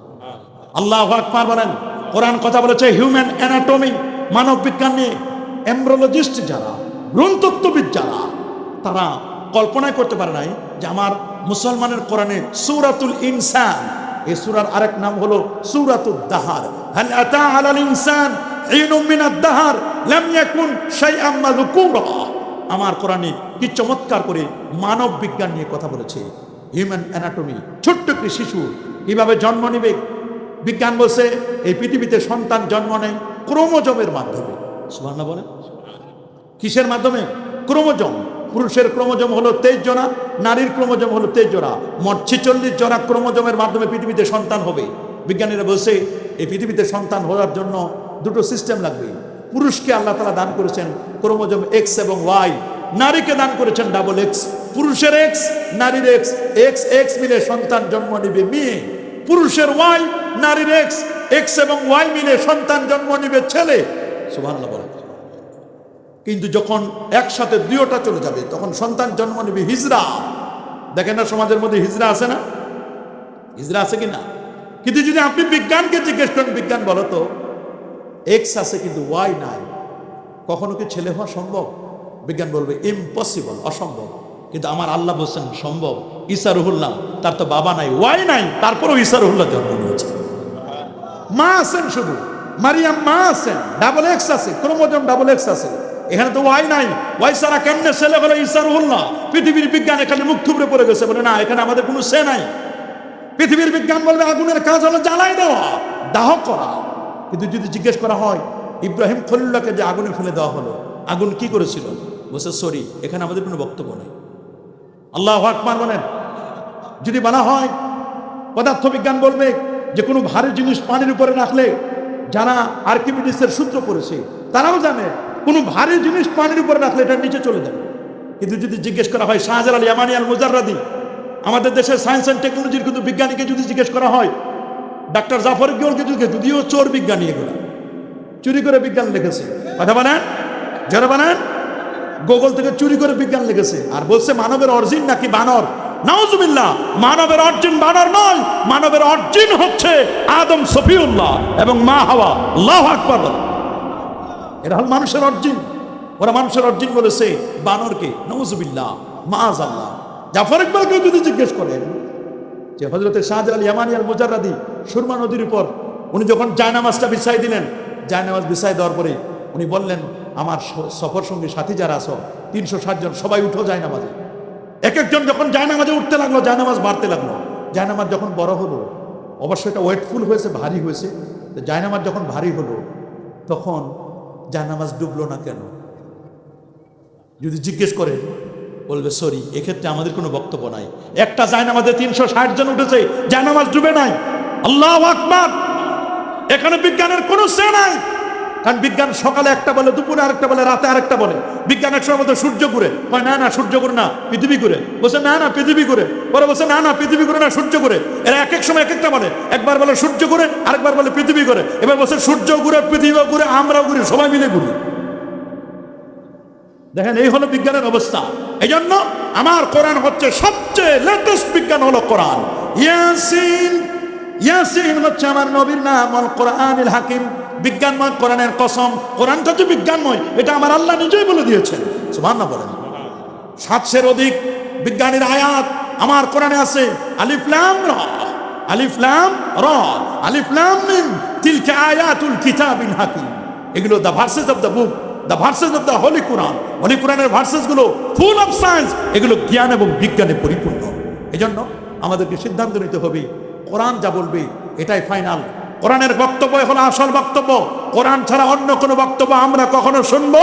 আল্লাহু আকবার বলেন। কোরআন কথা বলেছে হিউম্যান অ্যানাটমি, মানব বিজ্ঞান নিয়ে। এমব্রিওলজিস্ট যারা, ভ্রূণতত্ত্ববিদ যারা, তারা কল্পনাই করতে পারে নাই যে আমার মুসলমানের কোরআনে সূরাতুল ইনসান, এই সূরার আরেক নাম হলো সূরাতুদ দাহার। হাল আতা আলাল ইনসান হিনুম মিনাদ দাহার লাম ইয়াকুন শাইআম মাযকুরা। আমার কোরআনে কি চমৎকার করে মানব বিজ্ঞান নিয়ে কথা বলেছে। হিউম্যান অ্যানাটমি, ছোট্ট একটি শিশু কিভাবে জন্ম নেবে। বিজ্ঞান বলছে এই পৃথিবীতে সন্তান জন্ম নেয় ক্রোমোজোমের মাধ্যমে। সুবহানাল্লাহ বলেন। কিসের মাধ্যমে? ক্রোমোজোম। পুরুষের ক্রোমোজোম হলো 23 জোড়া, নারীর ক্রোমোজোম হলো 23 জোড়া, মোট 46 জোড়া ক্রোমোজোমের মাধ্যমে পৃথিবীতে সন্তান হবে। বিজ্ঞানীরা বলছে এই পৃথিবীতে সন্তান হওয়ার জন্য দুটো সিস্টেম লাগবে। পুরুষকে আল্লাহ তাআলা দান করেছেন ক্রোমোজোম এক্স এবং ওয়াই, নারীকে দান করেছেন ডাবল এক্স। পুরুষের এক্স, নারীর এক্স, এক্স এক্স মিলে সন্তান জন্ম নিবে মেয়ে। পুরুষের ওয়াই, নারীর এক্স, এক্স এবং ওয়াই মিলে সন্তান জন্ম নিবে ছেলে। সুবহানাল্লাহ বলেন। কিন্তু যখন একসাথে দুইটা চলে যাবে তখন সন্তান জন্ম নেবে হিজরা। দেখেন না সমাজের মধ্যে হিজরা আছে না? হিজরা আছে কি না? কিন্তু যদি আপনি বিজ্ঞানকে জিজ্ঞেস করেন, বিজ্ঞান বলো তো এক্স আছে কিন্তু ওয়াই নাই, কখনো কি ছেলে হওয়া সম্ভব? বিজ্ঞান বলবে ইম্পসিবল, অসম্ভব। কিন্তু আমার আল্লাহ বলছেন সম্ভব। ঈসা রুহুল্লাহ, তার তো বাবা নাই, ওয়াই নাই, তারপরেও ঈসা রুহুল্লাহ জন্ম নিয়েছে। মা আছেন শুধু, মারিয়াম মা আছেন, ডাবল এক্স আছে, ক্রোমোজোম ডাবল এক্স আছে। এখানে তো ওয়াই নাই, ওয়াই ছাড়া কেমনে ছেলে হলো ঈসা রুহুল্লাহ? পৃথিবীর বিজ্ঞান এখানে মুখ থুবড়ে পড়ে গেছে, বলে না এখানে আমাদের কোনো সে নাই। পৃথিবীর বিজ্ঞান বলবে আগুনের কাজ হলো জ্বালাই দেওয়া, দাহ করা। কিন্তু যদি জিজ্ঞেস করা হয় ইব্রাহিম খলিলুল্লাহকে যে আগুনে ফেলে দেওয়া হলো, আগুন কি করেছিল? বলছে সরি, এখানে আমাদের কোনো বক্তব্য নেই। আল্লাহু আকবার বলেন। যদি বলা হয় পদার্থবিজ্ঞান বলবে যে কোনো ভারী জিনিস পানির উপরে রাখলে, যারা আর্কিমিডিসের সূত্র পড়েছে তারাও জানে কোনো ভারী জিনিস পানির উপরে রাখলে এটা নিচে চলে যাবে। কিন্তু যদি জিজ্ঞেস করা হয় শাহজালাল ইয়ামানি আল মুজাররাদি, আমাদের দেশের সায়েন্স অ্যান্ড টেকনোলজির কিন্তু বিজ্ঞানীকে যদি জিজ্ঞেস করা হয়, ডাক্তার জাফর ইকবালকে যদিও চোর বিজ্ঞানী, এগুলো চুরি করে বিজ্ঞান লিখেছে, কথা বানান যারা বানান, গুগল থেকে চুরি করে বিজ্ঞান লিখেছে, আর বলছে মানবের অরিজিন নাকি বানর। নাউজুবিল্লাহ, মানবের অরিজিন বানর নয়, মানবের অরিজিন হচ্ছে আদম সফিউল্লাহ এবং মা হাওয়া। আল্লাহু আকবার। এরা হল মানুষের অরিজিন। ওরা মানুষের অরিজিন বলেছে বানরকে। নাউজুবিল্লাহ, মাআযাল্লাহ। জাফর ইকবালকে যদি জিজ্ঞেস করেন যে হযরতে শাহজালাল ইয়ামানি আল মুজাররাদি সুরমা নদীর উপর উনি যখন জায়নামাজটা বিছাই দিলেন, জায়নামাজ বিছাই দেওয়ার পরে উনি বললেন আমার সফর সঙ্গী সাথী যারা আছো 360 জন সবাই উঠো জায়নামাজে। এক একজন যখন জায়নামাজে উঠতে লাগলো, জায়নামাজ বাড়তে লাগলো। জায়নামাজ যখন বড় হলো, অবশ্যই এটা ওয়েটফুল হয়েছে, ভারী হয়েছে। জায়নামাজ যখন ভারী হলো তখন জায়নামাজ ডুবলো না কেন? যদি জিজ্ঞেস করেন বলবে সরি, এক্ষেত্রে আমাদের কোনো বক্তব্য নাই। একটা জায়নামাজে 360 জন উঠেছে, জায়নামাজ ডুবে নাই। আল্লাহু আকবার। এখানে বিজ্ঞানের কোনো সে নাই। কারণ বিজ্ঞান সকালে একটা বলে, দুপুরে আরেকটা বলে, রাতে আরেকটা বলে। বিজ্ঞান এক সময় বলতে সূর্য ঘুরে, কয় না না সূর্য ঘুরে না, পৃথিবী ঘুরে। বলছে না না পৃথিবী ঘুরে, পরে বলছে না না পৃথিবী ঘুরে না, সূর্য ঘুরে। এরা এক এক সময় এক একটা বলে, একবার বলে সূর্য ঘুরে, আরেকবার বলে পৃথিবী ঘুরে। এবার বলছে সূর্য ঘুরে, পৃথিবী ঘুরে, আমরাও ঘুরি, সবাই মিলে ঘুরি। দেখেন এই হলো বিজ্ঞানের অবস্থা। এই জন্য আমার কোরআন হচ্ছে সবচেয়ে লেটেস্ট বিজ্ঞান হলো কোরআন। ইয়াসিন, ইয়াসিন হচ্ছে আমার নবীর নাম। আল কোরআনিল হাকিম, বিজ্ঞানময় কোরআনের কসম। কোরআনটা যে বিজ্ঞানময় এটা আমার আল্লাহ নিজেই বলে দিয়েছেন। সুবহানাল্লাহ বলেন। 700-এর অধিক বিজ্ঞানের আয়াত আমার কোরআনে আছে। আলিফ লাম রা, আলিফ লাম রা, আলিফ লাম মিম, তিলকা আয়াতুল কিতাবিল হাকিম। এগুলো the verses of the book, the verses of the holy Quran. Holy কোরআনের ভার্সেস গুলো ফুল অফ সায়েন্স, এগুলো জ্ঞান এবং বিজ্ঞানে পরিপূর্ণ। এজন্য আমাদেরকে সিদ্ধান্ত নিতে হবে কোরআন যা বলবে এটাই ফাইনাল। কোরআনের বক্তব্য হলো আসল বক্তব্য। কোরআন ছাড়া অন্য কোনো বক্তব্য আমরা কখনো শুনবো